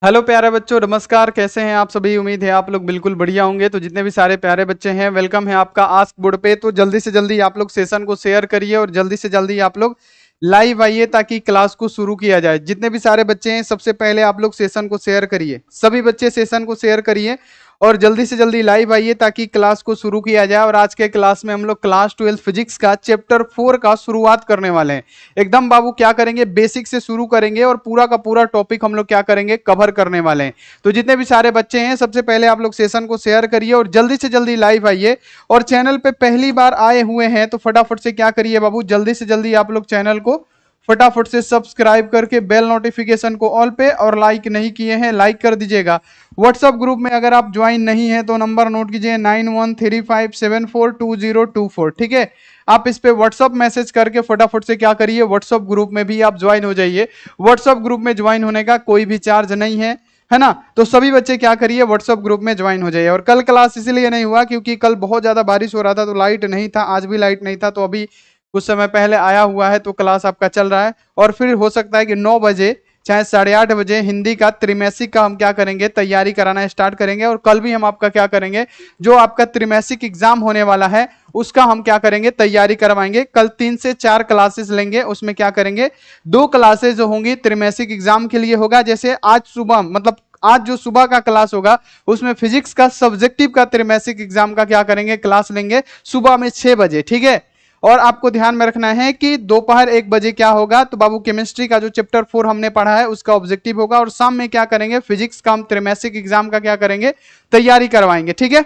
Hello प्यारे बच्चों, नमस्कार। कैसे हैं आप सभी? उम्मीद है आप लोग बिल्कुल बढ़िया होंगे। तो जितने भी सारे प्यारे बच्चे हैं, वेलकम है आपका आस्क बोर्ड पे। तो जल्दी से जल्दी आप लोग सेशन को शेयर करिए और जल्दी से जल्दी आप लोग लाइव आइए ताकि क्लास को शुरू किया जाए। जितने भी सारे बच्चे हैं, सबसे पहले आप लोग सेशन को शेयर करिए। सभी बच्चे सेशन को शेयर करिए और जल्दी से जल्दी लाइव आइए ताकि क्लास को शुरू किया जाए। और आज के क्लास में हम लोग क्लास 12 फिजिक्स का चैप्टर 4 का शुरुआत करने वाले हैं। एकदम बाबू क्या करेंगे, बेसिक से शुरू करेंगे और पूरा का पूरा टॉपिक हम लोग क्या करेंगे, कवर करने वाले हैं। तो जितने भी सारे बच्चे हैं, सबसे पहले आप लोग सेशन को शेयर करिए और जल्दी से जल्दी लाइव आइए। और चैनल पे पहली बार आए हुए हैं तो फटाफट से क्या करिए बाबू, जल्दी से जल्दी आप लोग चैनल को फटाफट से सब्सक्राइब करके बेल नोटिफिकेशन को ऑल पे, और लाइक नहीं किए हैं लाइक कर दीजिएगा। व्हाट्सएप ग्रुप में अगर आप ज्वाइन नहीं है तो नंबर नोट कीजिए 9135742024। ठीक है, आप इस पे व्हाट्सएप मैसेज करके फटाफट से क्या करिए, व्हाट्सएप ग्रुप में भी आप ज्वाइन हो जाइए। व्हाट्सएप ग्रुप में ज्वाइन होने का कोई भी चार्ज नहीं है ना। तो सभी बच्चे क्या करिए, व्हाट्सएप ग्रुप में ज्वाइन हो जाइए। और कल क्लास इसलिए नहीं हुआ क्योंकि कल बहुत ज्यादा बारिश हो रहा था तो लाइट नहीं था, आज भी लाइट नहीं था। तो अभी कुछ समय पहले आया हुआ है तो क्लास आपका चल रहा है। और फिर हो सकता है कि 9 बजे चाहे 8:30 बजे हिंदी का त्रिमासिक का हम क्या करेंगे, तैयारी कराना स्टार्ट करेंगे। और कल भी हम आपका क्या करेंगे, जो आपका त्रिमासिक एग्जाम होने वाला है उसका हम क्या करेंगे, तैयारी करवाएंगे। कल 3 से 4 क्लासेस लेंगे, उसमें क्या करेंगे, 2 क्लासेस जो होंगी त्रिमासिक एग्जाम के लिए होगा। जैसे आज सुबह, मतलब आज जो सुबह का क्लास होगा उसमें फिजिक्स का सब्जेक्टिव का त्रिमासिक एग्जाम का क्या करेंगे, क्लास लेंगे सुबह में 6 बजे। ठीक है, और आपको ध्यान में रखना है कि दोपहर 1 बजे क्या होगा, तो बाबू केमिस्ट्री का जो चैप्टर 4 हमने पढ़ा है उसका ऑब्जेक्टिव होगा। और शाम में क्या करेंगे, फिजिक्स का हम त्रिमासिक एग्जाम का क्या करेंगे, तैयारी करवाएंगे। ठीक है,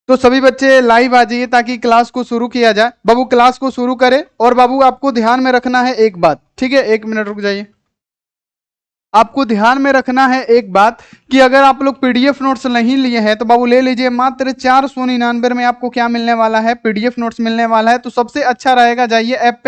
तो सभी बच्चे लाइव आ जाइए ताकि क्लास को शुरू किया जाए। बाबू क्लास को शुरू करें। और बाबू आपको ध्यान में रखना है एक बात, ठीक है, 1 मिनट रुक जाइए। आपको ध्यान में रखना है एक बात कि अगर आप लोग पीडीएफ नोट्स नहीं लिए हैं तो बाबू ले लीजिए। मात्र 499 में आपको क्या मिलने वाला है, पीडीएफ नोट्स मिलने वाला है। तो सबसे अच्छा रहेगा, जाइए ऐप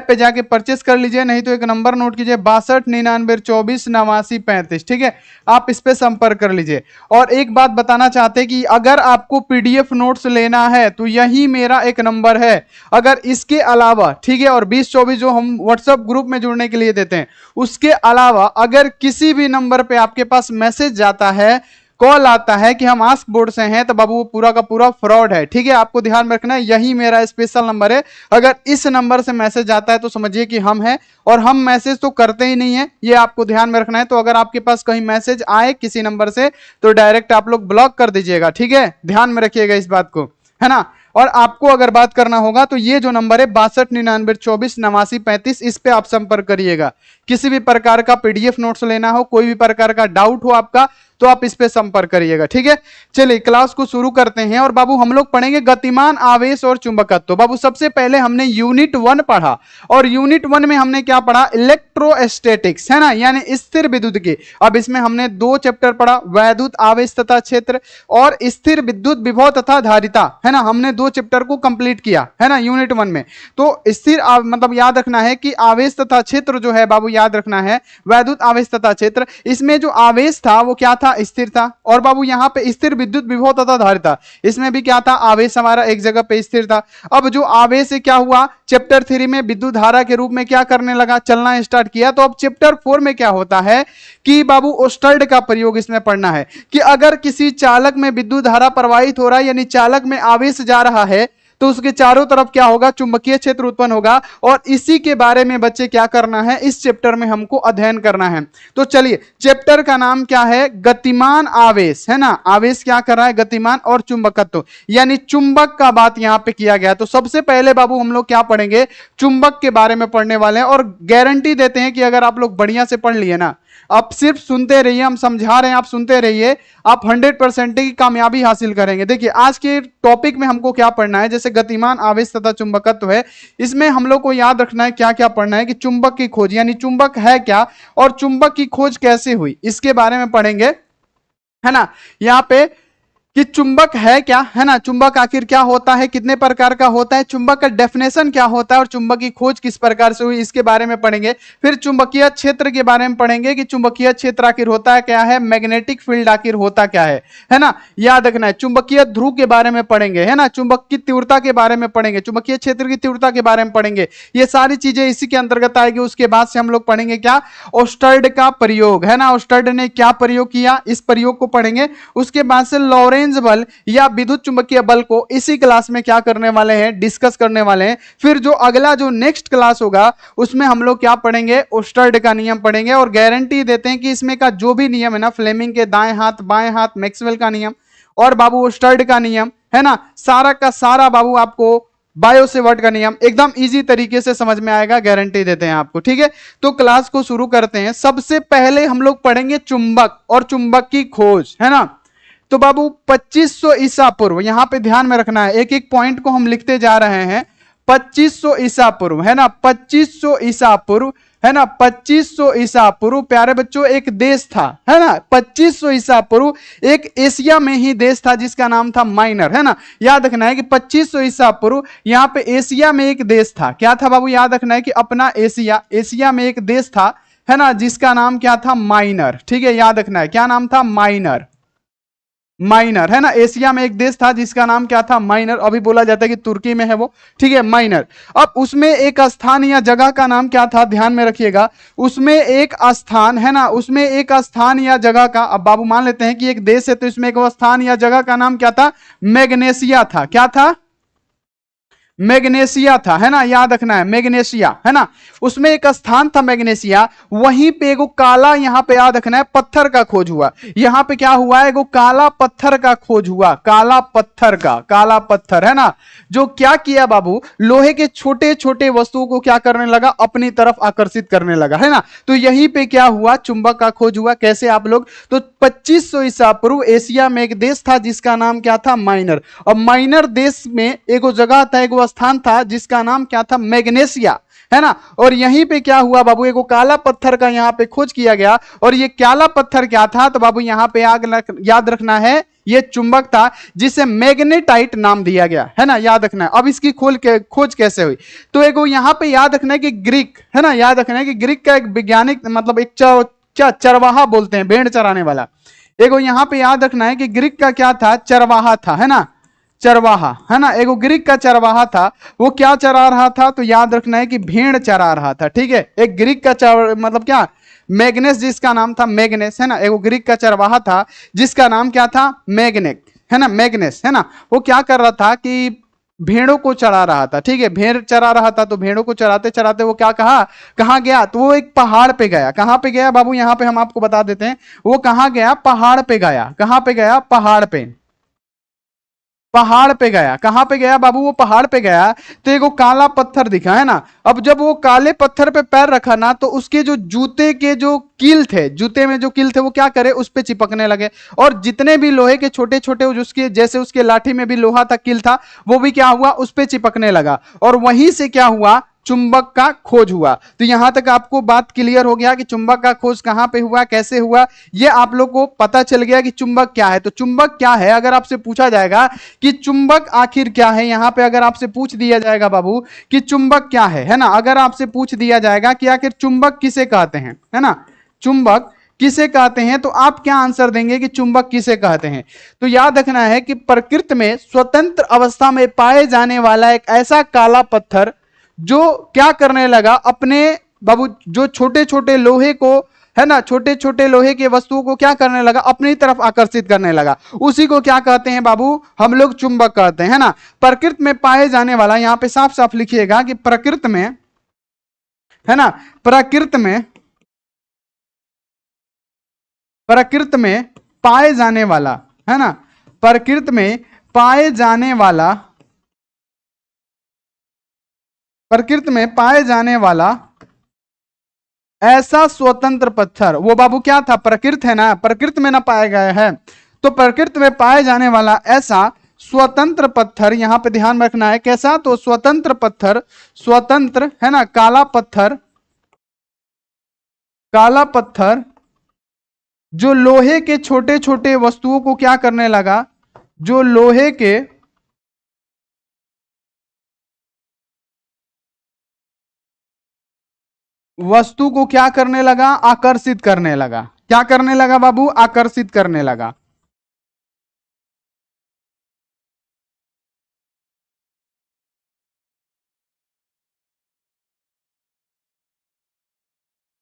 पे जाके परचेस कर लीजिए। नहीं तो एक नंबर नोट कीजिए 6299248935। ठीक है, आप इस पे संपर्क कर लीजिए। और एक बात बताना चाहते हैं कि अगर आपको पीडीएफ नोट्स लेना है तो यही मेरा एक नंबर है। अगर इसके अलावा, ठीक है, और 2024 जो हम व्हाट्सएप ग्रुप में जुड़ने के लिए देते हैं, उसके अलावा अगर किसी भी नंबर पे आपके पास मैसेज जाता है, कॉल आता है कि हम आस्क बोर्ड से हैं, तो बाबू वो पूरा का पूरा फ्रॉड है। ठीक है, आपको ध्यान में रखना है, यही मेरा स्पेशल नंबर है। अगर इस नंबर से मैसेज आता है तो समझिए कि हम हैं, और हम मैसेज तो करते ही नहीं है, ये आपको ध्यान में रखना है। तो अगर आपके पास कहीं मैसेज आए किसी नंबर से तो डायरेक्ट आप लोग ब्लॉक कर दीजिएगा। ठीक है, ध्यान में रखिएगा इस बात को, है ना। और आपको अगर बात करना होगा तो ये जो नंबर है 6299248935, इस पे आप संपर्क करिएगा। किसी भी प्रकार का पीडीएफ नोट्स लेना हो, कोई भी प्रकार का डाउट हो आपका, तो आप इस पे संपर्क करिएगा। ठीक है, चलिए क्लास को शुरू करते हैं। और बाबू हम लोग पढ़ेंगे गतिमान, आवेश और चुंबकत्व। तो बाबू सबसे पहले हमने यूनिट 1 पढ़ा, और यूनिट 1 में हमने क्या पढ़ा, इलेक्ट्रोस्टैटिक्स, है ना, यानी स्थिर विद्युत की। अब इसमें हमने 2 चैप्टर पढ़ा, वैद्युत आवेश तथा क्षेत्र और स्थिर विद्युत विभव तथा धारिता, है ना। हमने 2 चैप्टर को कंप्लीट किया, है ना, यूनिट 1 में। तो स्थिर मतलब याद रखना है कि आवेश तथा क्षेत्र जो है बाबू, याद रखना है वैद्युत आवेश तथा क्षेत्र। इसमें जो आवेश था वो क्या था, स्थिर था। और बाबू यहां पे स्थिर विद्युत विभव तथा धारिता, इसमें भी क्या था, आवेश हमारा एक जगह पे स्थिर था। अब जो आवेश से क्या हुआ, चैप्टर 3 में विद्युत धारा के रूप में क्या करने लगा, चलना स्टार्ट किया। तो अब चैप्टर 4 में क्या होता है कि बाबू ओस्टर्ड का प्रयोग इसमें पढ़ना है कि अगर किसी चालक में विद्युत धारा प्रवाहित हो रहा है, यानी चालक में आवेश जा रहा है, तो उसके चारों तरफ क्या होगा, चुंबकीय क्षेत्र उत्पन्न होगा। और इसी के बारे में बच्चे क्या करना है, इस चैप्टर में हमको अध्ययन करना है। तो चलिए, चैप्टर का नाम क्या है, गतिमान आवेश, है ना। आवेश क्या कर रहा है, गतिमान, और चुंबकत्व, यानी चुंबक का बात यहां पे किया गया। तो सबसे पहले बाबू हम लोग क्या पढ़ेंगे, चुंबक के बारे में पढ़ने वाले हैं। और गारंटी देते हैं कि अगर आप लोग बढ़िया से पढ़ लिए ना, आप सिर्फ सुनते रहिए, हम समझा रहे हैं, आप सुनते रहिए, आप 100% की कामयाबी हासिल करेंगे। देखिए आज के टॉपिक में हमको क्या पढ़ना है, जैसे गतिमान, आवेश तथा चुंबकत्व है, इसमें हम लोग को याद रखना है क्या क्या पढ़ना है, कि चुंबक की खोज, यानी चुंबक है क्या और चुंबक की खोज कैसे हुई, इसके बारे में पढ़ेंगे, है ना। यहाँ पे कि चुंबक है क्या, है ना, चुंबक आखिर क्या होता है, कितने प्रकार का होता है, चुंबक का डेफिनेशन क्या होता है और चुंबक की खोज किस प्रकार से हुई, इसके बारे में पढ़ेंगे। फिर चुंबकीय क्षेत्र के बारे में पढ़ेंगे कि चुंबकीय क्षेत्र आखिर होता है क्या है, मैग्नेटिक फील्ड आखिर होता क्या है ना, याद रखना है। चुंबकीय ध्रुव के बारे में पढ़ेंगे, है ना, चुंबक की तीव्रता के बारे में पढ़ेंगे, चुंबकीय क्षेत्र की तीव्रता के बारे में पढ़ेंगे। ये सारी चीजें इसी के अंतर्गत आएगी। उसके बाद से हम लोग पढ़ेंगे क्या, ओस्टर्ड का प्रयोग, है ना, ओस्टर्ड ने क्या प्रयोग किया, इस प्रयोग को पढ़ेंगे। उसके बाद से लॉरेंज बल या विद्युत चुंबकीय बल को इसी क्लास में क्या करने वाले हैं, डिस्कस करने वाले हैं। फिर जो अगला जो नेक्स्ट क्लास होगा उसमें हम लोग क्या पढ़ेंगे, ओस्टर्ड का नियम पढ़ेंगे। और गारंटी देते हैं कि इसमें का जो भी नियम है ना, फ्लेमिंग के दाएं हाथ बाएं हाथ, मैक्सवेल का नियम और बाबू ओस्टर्ड का नियम, है ना, सारा का सारा बाबू आपको बायो सेवर्ट का नियम एकदम इजी तरीके से समझ में आएगा, गारंटी देते हैं आपको। ठीक है, तो क्लास को शुरू करते हैं। सबसे पहले हम लोग पढ़ेंगे चुंबक और चुंबक की खोज, है ना। तो बाबू 2500 ईसा पूर्व, यहां पे ध्यान में रखना है, एक एक पॉइंट को हम लिखते जा रहे हैं। 2500 ईसा पूर्व, है ना, 2500 ईसा पूर्व, है ना, 2500 ईसा पूर्व प्यारे बच्चों एक देश था, है ना, 2500 ईसा पूर्व एक एशिया में ही देश था जिसका नाम था माइनर, है ना। याद रखना है कि 2500 ईसा पूर्व यहां पे एशिया में एक देश था, क्या था बाबू, याद रखना है कि अपना एशिया, एशिया में एक देश था, है ना, जिसका नाम क्या था, माइनर। ठीक है, याद रखना है क्या नाम था, माइनर, माइनर, है ना, एशिया में एक देश था जिसका नाम क्या था, माइनर। अभी बोला जाता है कि तुर्की में है वो, ठीक है, माइनर। अब उसमें एक स्थान या जगह का नाम क्या था, ध्यान में रखिएगा, उसमें एक स्थान, है ना, उसमें एक स्थान या जगह का, अब बाबू मान लेते हैं कि एक देश है तो इसमें एक स्थान या जगह का नाम क्या था, मैग्नेशिया था, क्या था, मैग्नेशिया था, है ना, याद रखना है, मैग्नेशिया, है ना, उसमें एक स्थान था मैग्नेशिया। वहीं पे एगो काला, यहां पे याद रखना है, पत्थर का खोज हुआ। यहां पे क्या हुआ, एगो काला पत्थर का खोज हुआ, काला पत्थर का, काला पत्थर, है ना, जो क्या किया बाबू, लोहे के छोटे छोटे वस्तुओं को क्या करने लगा, अपनी तरफ आकर्षित करने लगा, है ना। तो यहीं पे क्या हुआ, चुंबक का खोज हुआ। कैसे आप लोग, तो 2500 ईसा पूर्व एशिया में एक देश था जिसका नाम क्या था, माइनर। और माइनर देश में एगो जगह था, एगो स्थान था जिसका नाम क्या था, मैग्नेशिया, है ना। और यहीं पे क्या हुआ बाबू, एगो काला पत्थर का यहां पे खोज किया गया। और ये काला पत्थर क्या था, तो बाबू यहां पे याद रखना है, ये चुंबक था जिसे मैग्नेटाइट नाम दिया गया, है ना, याद रखना है। अब इसकी खोज कैसे हुई, तो एगो यहां पे याद रखना है कि ग्रीक, है ना, याद रखना है कि ग्रीक का एक वैज्ञानिक, मतलब एक चरवाहा बोलते हैं, भेड़ चराने वाला। एगो यहां पे याद रखना है कि ग्रीक का क्या था, चरवाहा था, है ना, चरवाहा, है ना, एगो ग्रीक का चरवाहा था। वो क्या चरा रहा था, तो याद रखना है कि भेड़ चरा रहा था। ठीक है, एक ग्रीक का मतलब क्या, मैग्नेस, जिसका नाम था मैग्नेस, है ना, एगो ग्रीक का चरवाहा था जिसका नाम क्या था, मैग्नेक, है ना, मैग्नेस, है ना। वो क्या कर रहा था कि भेड़ों को चरा रहा था। ठीक है, भेड़ चरा रहा था, तो भेड़ों को चराते चराते वो क्या कहा, कहां गया, तो वो एक पहाड़ पे गया। कहां पे गया बाबू, यहां पे हम आपको बता देते हैं, वो कहां गया, पहाड़ पे गया। कहां पे गया, पहाड़ पे, पहाड़ पे गया। कहां पे गया बाबू, वो पहाड़ पे गया, तो एगो काला पत्थर दिखा, है ना। अब जब वो काले पत्थर पे पैर रखा ना, तो उसके जो जूते के जो कील थे, जूते में जो कील थे, वो क्या करे, उस पे चिपकने लगे। और जितने भी लोहे के छोटे छोटे उसके, जैसे उसके लाठी में भी लोहा था, कील था, वो भी क्या हुआ, उस पे चिपकने लगा। और वहीं से क्या हुआ, चुंबक का खोज हुआ। तो यहां तक आपको बात क्लियर हो गया कि चुंबक का खोज कहां पे हुआ, कैसे हुआ, ये आप लोग को पता चल गया कि चुंबक क्या है। तो चुंबक क्या है, अगर आपसे पूछा जाएगा कि चुंबक आखिर क्या है, यहां पे अगर आपसे पूछ दिया जाएगा बाबू कि चुंबक क्या है ना, अगर आपसे पूछ दिया जाएगा कि आखिर चुंबक किसे कहते हैं, है ना, चुंबक किसे कहते हैं, तो आप क्या आंसर देंगे कि चुंबक किसे कहते हैं। तो याद रखना है कि प्रकृति में स्वतंत्र अवस्था में पाए जाने वाला एक ऐसा काला पत्थर जो क्या करने लगा, अपने बाबू जो छोटे छोटे लोहे को, है ना, छोटे छोटे लोहे के वस्तुओं को क्या करने लगा, अपनी तरफ आकर्षित करने लगा, उसी को क्या कहते हैं बाबू, हम लोग चुंबक कहते हैं, है ना। प्रकृति में पाए जाने वाला, यहां पे साफ साफ लिखिएगा कि प्रकृति में, है ना, प्रकृति में, प्रकृति में पाए जाने वाला, है ना, प्रकृति में पाए जाने वाला, प्रकृति में पाए जाने वाला ऐसा स्वतंत्र पत्थर, वो बाबू क्या था, प्रकृति है ना, प्रकृति में ना पाया गया है, तो प्रकृति में पाए जाने वाला ऐसा स्वतंत्र पत्थर, यहां पे ध्यान रखना है कैसा, तो स्वतंत्र पत्थर, स्वतंत्र, है ना, काला पत्थर, काला पत्थर जो लोहे के छोटे छोटे वस्तुओं को क्या करने लगा, जो लोहे के वस्तु को क्या करने लगा, आकर्षित करने लगा। क्या करने लगा बाबू, आकर्षित करने लगा।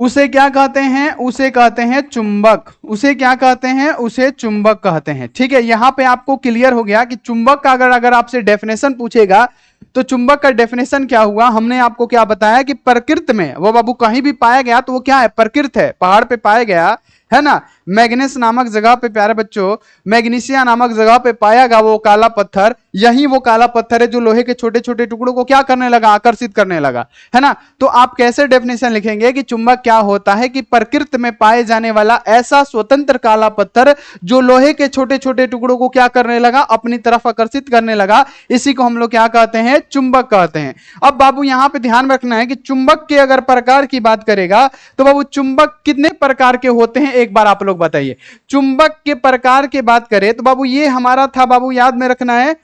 उसे क्या कहते हैं, उसे कहते हैं चुंबक। उसे क्या कहते हैं, उसे चुंबक कहते हैं। ठीक है, यहां पे आपको क्लियर हो गया कि चुंबक का अगर आपसे डेफिनेशन पूछेगा तो चुंबक का डेफिनेशन क्या हुआ। हमने आपको क्या बताया कि प्रकृति में वो बाबू कहीं भी पाया गया तो वो क्या है, प्रकृति है। पहाड़ पे पाया गया है ना, मैग्नेस नामक जगह पे, प्यारे बच्चों मैग्नीशिया नामक जगह पे पाया गया वो काला पत्थर, यही वो काला पत्थर है जो लोहे के छोटे छोटे टुकड़ों को क्या करने लगा, आकर्षित करने लगा, है ना। तो आप कैसे डेफिनेशन लिखेंगे कि चुंबक क्या होता है, कि प्रकृति में पाए जाने वाला ऐसा स्वतंत्र काला पत्थर जो लोहे के छोटे छोटे टुकड़ों को क्या करने लगा, अपनी तरफ आकर्षित करने लगा, इसी को हम लोग क्या कहते हैं, चुंबक कहते हैं। अब बाबू यहां पे ध्यान रखना है कि चुंबक के अगर प्रकार की बात करेगा तो बाबू चुंबक कितने प्रकार के होते हैं, एक बार आप लोग बताइए। चुंबक के प्रकार की बात करें तो बाबू ये हमारा था, बाबू याद में रखना है,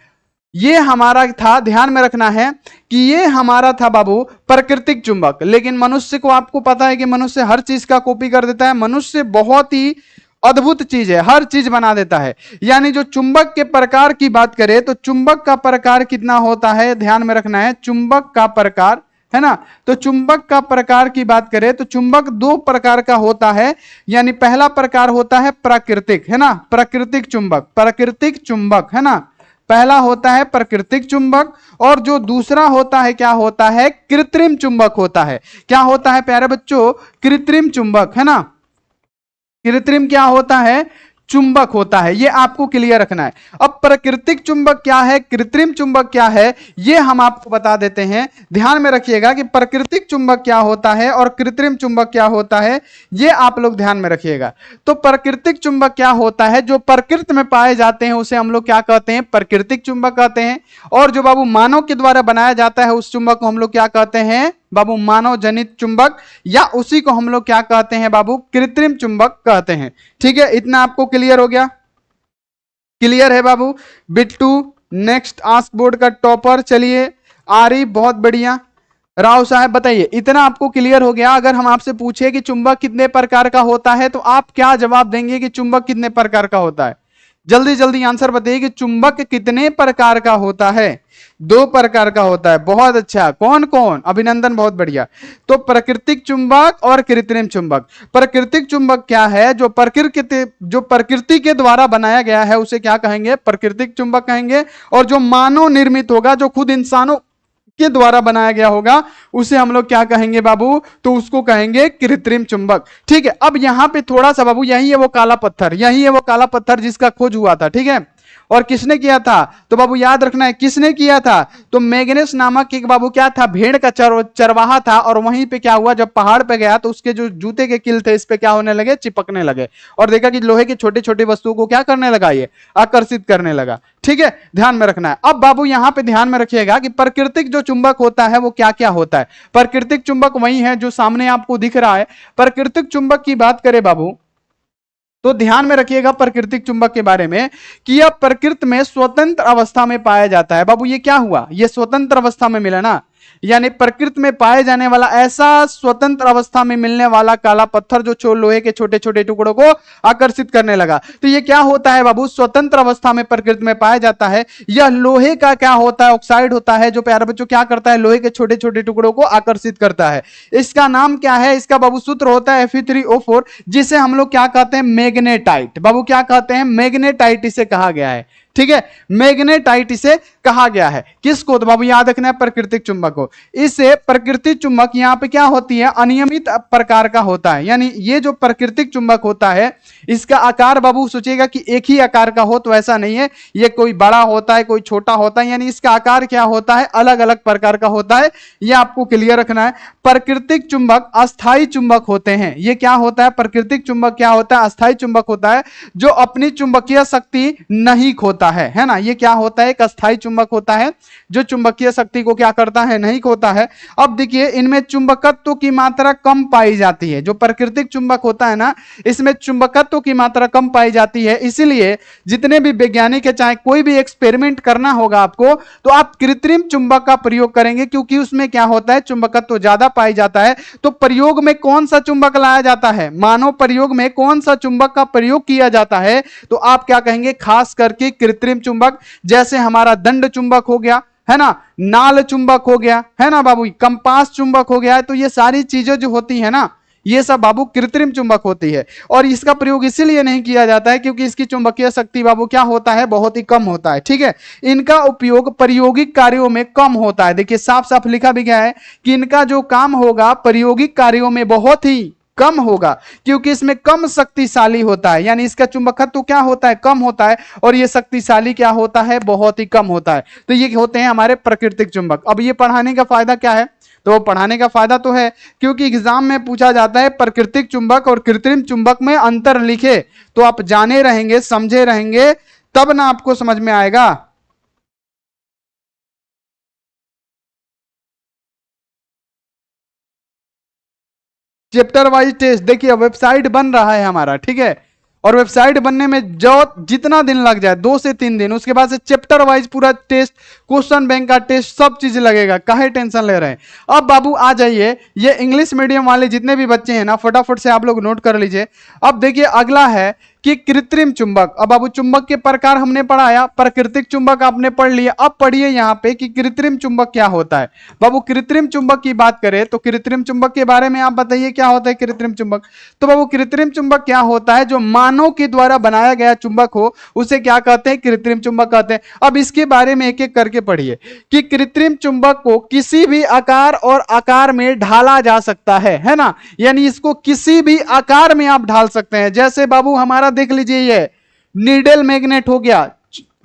ये हमारा था, ध्यान में रखना है कि ये हमारा था बाबू प्राकृतिक चुंबक। लेकिन मनुष्य को आपको पता है कि मनुष्य हर चीज का कॉपी कर देता है, मनुष्य बहुत ही अद्भुत चीज है, हर चीज बना देता है। यानी जो चुंबक के प्रकार की बात करें तो चुंबक का प्रकार कितना होता है, ध्यान में रखना है, चुंबक का प्रकार, है ना। तो चुंबक का प्रकार की बात करें तो चुंबक दो प्रकार का होता है। यानी पहला प्रकार होता है प्राकृतिक, है ना, प्राकृतिक चुंबक, प्राकृतिक चुंबक, है ना, पहला होता है प्राकृतिक चुंबक। और जो दूसरा होता है क्या होता है, कृत्रिम चुंबक होता है। क्या होता है प्यारे बच्चों, कृत्रिम चुंबक, है ना। कृत्रिम क्या होता है, चुंबक होता है, ये आपको क्लियर रखना है। अब प्राकृतिक चुंबक क्या है, कृत्रिम चुंबक क्या है, ये हम आपको बता देते हैं। ध्यान में रखिएगा कि प्राकृतिक चुंबक क्या होता है और कृत्रिम चुंबक क्या होता है, ये आप लोग ध्यान में रखिएगा। तो प्राकृतिक चुंबक क्या होता है, जो प्रकृति में पाए जाते हैं उसे हम लोग क्या कहते हैं, प्राकृतिक चुंबक कहते हैं। और जो बाबू मानव के द्वारा बनाया जाता है उस चुंबक को हम लोग क्या कहते हैं बाबू, मानव जनित चुंबक, या उसी को हम लोग क्या कहते हैं बाबू, कृत्रिम चुंबक कहते हैं। ठीक है, इतना आपको क्लियर हो गया, क्लियर है बाबू। बिट्टू नेक्स्ट आस्क बोर्ड का टॉपर, चलिए आरिफ बहुत बढ़िया, राव साहब बताइए, इतना आपको क्लियर हो गया। अगर हम आपसे पूछे कि चुंबक कितने प्रकार का होता है तो आप क्या जवाब देंगे कि चुंबक कितने प्रकार का होता है, जल्दी जल्दी आंसर बताइए कि चुंबक कितने प्रकार का होता है। दो प्रकार का होता है, बहुत अच्छा, कौन कौन, अभिनंदन बहुत बढ़िया। तो प्राकृतिक चुंबक और कृत्रिम चुंबक। प्राकृतिक चुंबक क्या है, जो प्रकृति के द्वारा बनाया गया है उसे क्या कहेंगे, प्राकृतिक चुंबक कहेंगे। और जो मानव निर्मित होगा, जो खुद इंसानों के द्वारा बनाया गया होगा, उसे हम लोग क्या कहेंगे बाबू, तो उसको कहेंगे कृत्रिम चुंबक। ठीक है, अब यहां पे थोड़ा सा बाबू, यही है वो काला पत्थर, यही है वो काला पत्थर जिसका खोज हुआ था। ठीक है, और किसने किया था, तो बाबू याद रखना है किसने किया था, तो मैग्नेस नामक एक बाबू क्या था, भेड़ का चरवाहा था। और वहीं पे क्या हुआ, जब पहाड़ पे गया तो उसके जो जूते के कील थे इस पे क्या होने लगे, चिपकने लगे, और देखा कि लोहे की छोटी छोटी वस्तुओं को क्या करने लगा, ये आकर्षित करने लगा। ठीक है, ध्यान में रखना है। अब बाबू यहां पे ध्यान में रखिएगा कि प्राकृतिक जो चुंबक होता है वो क्या क्या होता है। प्राकृतिक चुंबक वही है जो सामने आपको दिख रहा है। प्राकृतिक चुंबक की बात करें बाबू तो ध्यान में रखिएगा प्राकृतिक चुंबक के बारे में कि यह प्रकृति में स्वतंत्र अवस्था में पाया जाता है। बाबू ये क्या हुआ, ये स्वतंत्र अवस्था में मिला ना, यानी प्रकृति में पाए जाने वाला ऐसा स्वतंत्र अवस्था में मिलने वाला काला पत्थर जो लोहे के छोटे छोटे टुकड़ों को आकर्षित करने लगा। तो ये क्या होता है बाबू, स्वतंत्र अवस्था में प्रकृति में पाया जाता है। यह लोहे का क्या होता है, ऑक्साइड होता है, जो प्यारे बच्चों क्या करता है, लोहे के छोटे छोटे टुकड़ों को आकर्षित करता है। इसका नाम क्या है, इसका बाबू सूत्र होता है Fe3O4, जिसे हम लोग क्या कहते हैं, मैग्नेटाइट। बाबू क्या कहते हैं, मैग्नेटाइट इसे कहा गया है। ठीक है, मैग्नेटाइट इसे कहा गया है। किसको, तो बाबू याद रखना है प्राकृतिक चुंबक को। इससे प्राकृतिक चुंबक यहां पे क्या होती है, अनियमित प्रकार का होता है। यानी ये जो प्राकृतिक चुंबक होता है इसका आकार बाबू सोचिएगा कि एक ही आकार का हो, तो ऐसा नहीं है, ये कोई बड़ा होता है कोई छोटा होता है, यानी इसका आकार क्या होता है, अलग अलग प्रकार का होता है। ये आपको क्लियर रखना है। प्राकृतिक चुंबक अस्थायी चुंबक होते हैं। ये क्या होता है, प्राकृतिक चुंबक क्या होता है, अस्थायी चुंबक होता है, जो अपनी चुंबकीय शक्ति नहीं खोता होता है ना। ये क्या होता है, एक अस्थायी चुंबक होता है जो चुंबकीय शक्ति को क्या करता है, नहीं खोता है। अब देखिए इनमें चुंबकत्व की मात्रा कम पाई जाती है। जो प्राकृतिक चुंबक होता है ना, इसमें चुंबकत्व की मात्रा कम पाई जाती है। इसीलिए जितने भी वैज्ञानिक है, चाहे कोई भी एक्सपेरिमेंट करना होगा आपको, तो आप कृत्रिम चुंबक का प्रयोग करेंगे, क्योंकि उसमें क्या होता है, चुंबकत्व ज्यादा पाई जाता है। तो प्रयोग में कौन सा चुंबक लाया जाता है, मानव प्रयोग में कौन सा चुंबक का प्रयोग किया जाता है, तो आप क्या कहेंगे, खास करके कृत्रिम चुंबक। जैसे हमारा दंड चुंबक हो गया, है ना, नाल चुंबक हो गया, है ना बाबू, कंपास चुंबक हो गया। तो ये सारी चीजें जो होती है ना, ये सब बाबू कृत्रिम चुंबक होती है। और इसका प्रयोग इसीलिए नहीं किया जाता है क्योंकि इसकी चुंबकीय शक्ति बाबू क्या होता है, बहुत ही कम होता है। ठीक है, इनका उपयोग प्रायोगिक कार्यों में कम होता है। देखिए साफ साफ लिखा भी गया है कि इनका जो काम होगा प्रायोगिक कार्यों में बहुत ही कम होगा, क्योंकि इसमें कम शक्तिशाली होता है। यानी इसका चुंबकत्व क्या होता है, कम होता है, और ये शक्तिशाली क्या होता है, बहुत ही कम होता है। तो ये होते हैं हमारे प्राकृतिक चुंबक। अब ये पढ़ाने का फायदा क्या है, तो पढ़ाने का फायदा तो है क्योंकि एग्जाम में पूछा जाता है प्राकृतिक चुंबक और कृत्रिम चुंबक में अंतर लिखे, तो आप जाने रहेंगे, समझे रहेंगे, तब ना आपको समझ में आएगा। चैप्टर वाइज टेस्ट देखिए वेबसाइट बन रहा है हमारा, ठीक है, और वेबसाइट बनने में जो जितना दिन लग जाए, 2 से 3 दिन, उसके बाद से चैप्टर वाइज पूरा टेस्ट, क्वेश्चन बैंक का टेस्ट, सब चीज लगेगा, काहे टेंशन ले रहे हैं। अब बाबू आ जाइए, ये इंग्लिश मीडियम वाले जितने भी बच्चे हैं ना, फटाफट से आप लोग नोट कर लीजिए। अब देखिए अगला है कि कृत्रिम चुंबक। अब बाबू चुंबक के प्रकार हमने पढ़ाया, प्राकृतिक चुंबक आपने पढ़ लिया। अब पढ़िए यहां पे कि कृत्रिम चुंबक क्या होता है। बाबू कृत्रिम चुंबक की बात करें तो कृत्रिम चुंबक के बारे में आप बताइए क्या होता है कृत्रिम चुंबक। तो बाबू कृत्रिम चुंबक क्या होता है, जो मानव के द्वारा बनाया गया चुंबक हो उसे क्या कहते हैं, कृत्रिम चुंबक कहते हैं। अब इसके बारे में एक एक करके पढ़िए कि कृत्रिम चुंबक को किसी भी आकार और आकार में ढाला जा सकता है ना, यानी इसको किसी भी आकार में आप ढाल सकते हैं। जैसे बाबू हमारा देख लीजिए, ये नीडल मैग्नेट हो गया,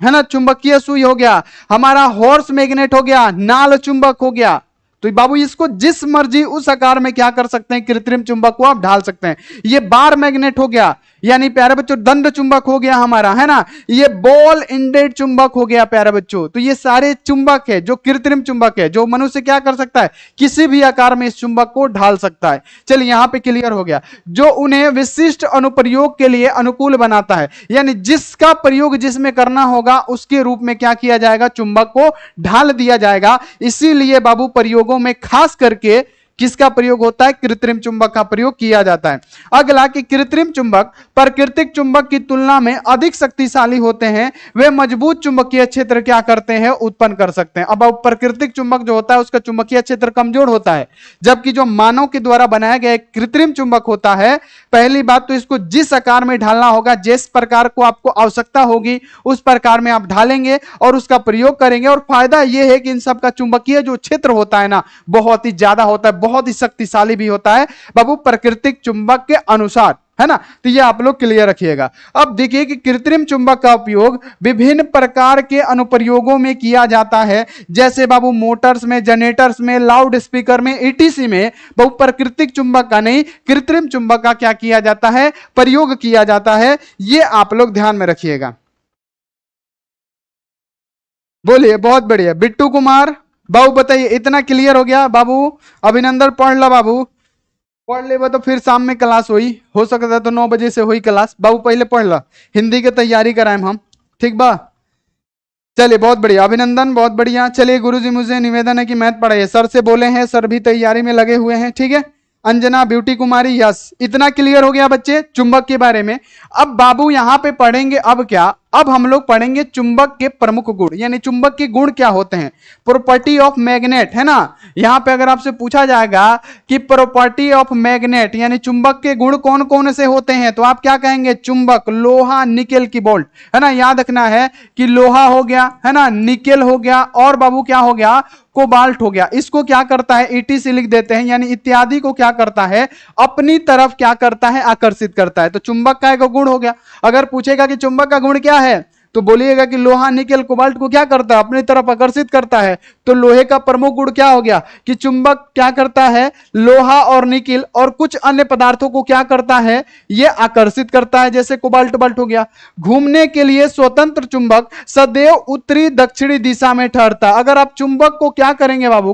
है ना, चुंबकीय सुई हो गया, हमारा हॉर्स मैग्नेट हो गया, नाल चुंबक हो गया। तो बाबू इसको जिस मर्जी उस आकार में क्या कर सकते हैं, कृत्रिम चुंबक को आप ढाल सकते हैं। ये बार मैग्नेट हो गया, यानी प्यारे बच्चों दंड चुंबक हो गया हमारा, है ना, ये बॉल इंडेड चुंबक हो गया प्यारे बच्चों। तो ये सारे चुंबक है जो कृत्रिम चुंबक है, जो मनुष्य क्या कर सकता है, किसी भी आकार में इस चुंबक को ढाल सकता है। चलिए यहां पे क्लियर हो गया, जो उन्हें विशिष्ट अनुप्रयोग के लिए अनुकूल बनाता है, यानी जिसका प्रयोग जिसमें करना होगा उसके रूप में क्या किया जाएगा, चुंबक को ढाल दिया जाएगा। इसीलिए बाबू प्रयोगों में खास करके किसका प्रयोग होता है, कृत्रिम चुंबक का प्रयोग किया जाता है। अगला कि कृत्रिम चुंबक प्राकृतिक चुंबक की तुलना में अधिक शक्तिशाली होते हैं, वे मजबूत चुंबकीय क्षेत्र क्या करते हैं, उत्पन्न कर सकते हैं। अब प्राकृतिक चुंबक जो होता है उसका चुंबकीय क्षेत्र कमजोर होता है, जबकि जो मानव के द्वारा बनाया गया एक कृत्रिम चुंबक होता है, पहली बात तो इसको जिस आकार में ढालना होगा, जिस प्रकार को आपको आवश्यकता होगी उस प्रकार में आप ढालेंगे और उसका प्रयोग करेंगे। और फायदा यह है कि इन सब का चुंबकीय जो क्षेत्र होता है ना, बहुत ही ज्यादा होता है, बहुत ही शक्तिशाली भी होता है बाबू प्राकृतिक चुंबक के अनुसार, है ना। तो ये आप लोग क्लियर रखिएगा। अब देखिए कि कृत्रिम चुंबक का उपयोग विभिन्न प्रकार के अनुप्रयोगों में किया जाता है, जैसे बाबू मोटर्स में, जनरेटर्स में, लाउड स्पीकर में, ईटीसी में। बाबू प्राकृतिक चुंबक का नहीं, कृत्रिम चुंबक का क्या किया जाता है, प्रयोग किया जाता है। ये आप लोग ध्यान में रखिएगा। बोलिए, बहुत बढ़िया बिट्टू कुमार बाबू, बताइए इतना क्लियर हो गया बाबू। अभिनंदन पढ़ ला बाबू, पढ़ ले तो फिर शाम में क्लास हुई, हो सकता है तो 9 बजे से हुई क्लास। बाबू पहले पढ़ ला, हिंदी की तैयारी कराएं हम, ठीक बा। चलिए बहुत बढ़िया, अभिनंदन बहुत बढ़िया। चलिए गुरुजी मुझे निवेदन है कि मैथ पढ़ाइए, सर से बोले हैं, सर भी तैयारी में लगे हुए हैं, ठीक है। अंजना, ब्यूटी कुमारी, यस, इतना क्लियर हो गया बच्चे चुंबक के बारे में। अब बाबू यहां पे पढ़ेंगे, अब क्या, अब हम लोग पढ़ेंगे चुंबक के प्रमुख गुण, यानी चुंबक के गुण क्या होते हैं, प्रॉपर्टी ऑफ मैग्नेट, है ना। यहां पे अगर आपसे पूछा जाएगा कि प्रॉपर्टी ऑफ मैग्नेट यानी चुंबक के गुण कौन कौन से होते हैं, तो आप क्या कहेंगे, चुंबक, लोहा, निकेल की बोल्ट, है ना। याद रखना है कि लोहा हो गया, है ना, निकेल हो गया, और बाबू क्या हो गया, कोबाल्ट हो गया। इसको क्या करता है, ईटीसी लिख देते हैं, यानी इत्यादि को क्या करता है, अपनी तरफ क्या करता है, आकर्षित करता है। तो चुंबक का एक गुण हो गया। अगर पूछेगा कि चुंबक का गुण क्या है, तो बोलिएगा कि लोहा निकेल कोबाल्ट को क्या करता है, अपनी तरफ आकर्षित करता है। तो लोहे का प्रमुख गुण क्या हो गया कि चुंबक क्या करता है, लोहा और निकेल और कुछ अन्य पदार्थों को क्या करता है, यह आकर्षित करता है, जैसे कोबाल्ट बल्ट हो गया। घूमने के लिए स्वतंत्र चुंबक सदैव उत्तरी दक्षिणी दिशा में ठहरता है। अगर आप चुंबक को क्या करेंगे बाबू,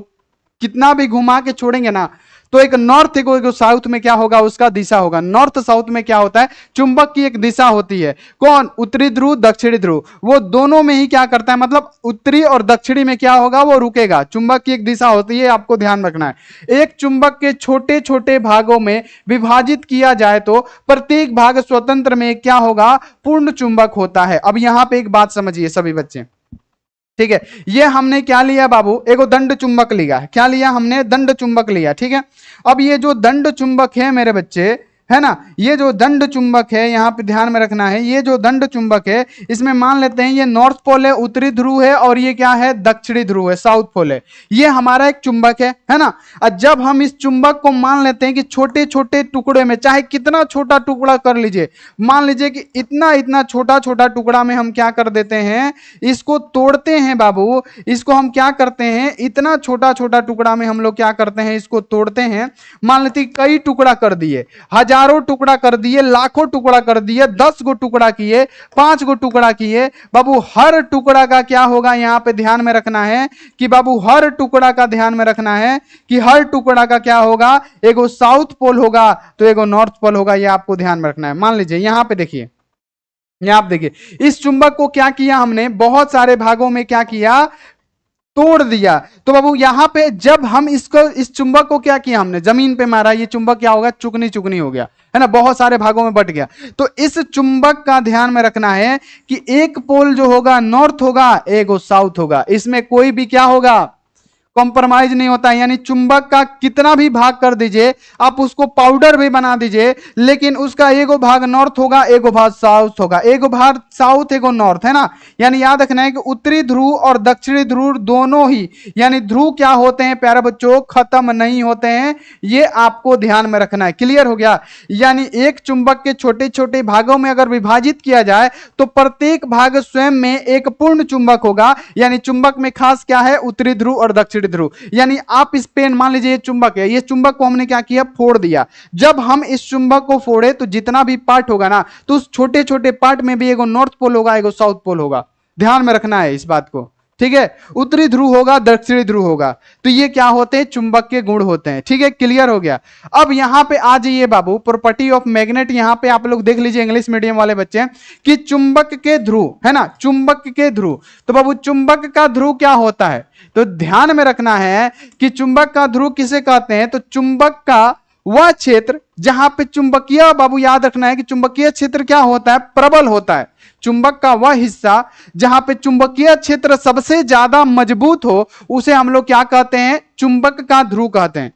कितना भी घुमा के छोड़ेंगे ना, तो एक नॉर्थ एक साउथ में क्या होगा, उसका दिशा होगा। नॉर्थ साउथ में क्या होता है, चुंबक की एक दिशा होती है। कौन, उत्तरी ध्रुव दक्षिणी ध्रुव, वो दोनों में ही क्या करता है, मतलब उत्तरी और दक्षिणी में क्या होगा, वो रुकेगा। चुंबक की एक दिशा होती है, आपको ध्यान रखना है। एक चुंबक के छोटे छोटे भागों में विभाजित किया जाए तो प्रत्येक भाग स्वतंत्र में क्या होगा, पूर्ण चुंबक होता है। अब यहां पर एक बात समझिए सभी बच्चे, ठीक है। ये हमने क्या लिया बाबू, एगो दंड चुंबक लिया। क्या लिया हमने, दंड चुंबक लिया, ठीक है। अब ये जो दंड चुंबक है मेरे बच्चे, है ना, ये जो दंड चुंबक है, यहां पे ध्यान में रखना है, ये जो दंड चुंबक है, इसमें मान लेते हैं ये नॉर्थ पोल है, उत्तरी ध्रुव है, और ये क्या है, दक्षिणी ध्रुव है, साउथ पोल है। ये हमारा एक चुंबक है ना। और जब हम इस चुंबक को मान लेते हैं कि छोटे छोटे टुकड़े में, चाहे कितना छोटा टुकड़ा कर लीजिए, मान लीजिए कि इतना इतना छोटा छोटा टुकड़ा में हम क्या कर देते हैं, इसको तोड़ते हैं बाबू। इसको हम क्या करते हैं, इतना छोटा छोटा टुकड़ा में हम लोग क्या करते हैं, इसको तोड़ते हैं। मान लेते हैं कई टुकड़ा कर दिए, हजारों टुकड़ा कर दिए, लाखों टुकड़ा कर दिए, 10 गो टुकड़ा किए, 5 गो टुकड़ा किए बाबू। हर टुकड़ा का क्या होगा, यहां पे ध्यान में रखना है कि बाबू हर टुकड़ा का ध्यान में रखना है कि हर टुकड़ा का क्या होगा, एगो साउथ पोल होगा तो एगो नॉर्थ पोल होगा। ये आपको ध्यान में रखना है। मान लीजिए यहां पे देखिए, यहां आप देखिए, इस चुंबक को क्या किया हमने, बहुत सारे भागों में क्या किया, तोड़ दिया। तो बाबू यहां पे जब हम इसको, इस चुंबक को क्या किया हमने, जमीन पे मारा, ये चुंबक क्या होगा, चुकनी चुकनी हो गया, है ना, बहुत सारे भागों में बट गया। तो इस चुंबक का ध्यान में रखना है कि एक पोल जो होगा नॉर्थ होगा, एक साउथ होगा। इसमें कोई भी क्या होगा, कॉम्प्रोमाइज नहीं होता है। यानी चुंबक का कितना भी भाग कर दीजिए, आप उसको पाउडर भी बना दीजिए, लेकिन उसका एगो भाग नॉर्थ होगा, एगो भाग साउथ होगा, एगो भाग साउथ एगो नॉर्थ, है ना। यानी याद रखना है कि उत्तरी ध्रुव और दक्षिणी ध्रुव दोनों ही, यानी ध्रुव क्या होते हैं प्यारे बच्चों, खत्म नहीं होते हैं। ये आपको ध्यान में रखना है। क्लियर हो गया। यानी एक चुंबक के छोटे छोटे भागों में अगर विभाजित किया जाए तो प्रत्येक भाग स्वयं में एक पूर्ण चुंबक होगा। यानी चुंबक में खास क्या है, उत्तरी ध्रुव और दक्षिणी ध्रुव। यानी आप इस पेन, मान लीजिए ये चुंबक है, ये चुंबक को हमने क्या किया, फोड़ दिया। जब हम इस चुंबक को फोड़े तो जितना भी पार्ट होगा ना, तो उस छोटे छोटे पार्ट में भी एगो नॉर्थ पोल होगा, एगो साउथ पोल होगा। ध्यान में रखना है इस बात को, ठीक है। उत्तरी ध्रुव होगा, दक्षिणी ध्रुव होगा। तो ये क्या होते हैं, चुंबक के गुण होते हैं, ठीक है। क्लियर हो गया। अब यहां पे आ जाइए बाबू, प्रॉपर्टी ऑफ मैग्नेट। यहां पे आप लोग देख लीजिए इंग्लिश मीडियम वाले बच्चे, कि चुंबक के ध्रुव, है ना, चुंबक के ध्रुव। तो बाबू चुंबक का ध्रुव क्या होता है, तो ध्यान में रखना है कि चुंबक का ध्रुव किसे कहते हैं, तो चुंबक का वह क्षेत्र जहां पे चुंबकीय, बाबू याद रखना है कि चुंबकीय क्षेत्र क्या होता है, प्रबल होता है। चुंबक का वह हिस्सा जहां पे चुंबकीय क्षेत्र सबसे ज्यादा मजबूत हो, उसे हम लोग क्या कहते हैं, चुंबक का ध्रुव कहते हैं।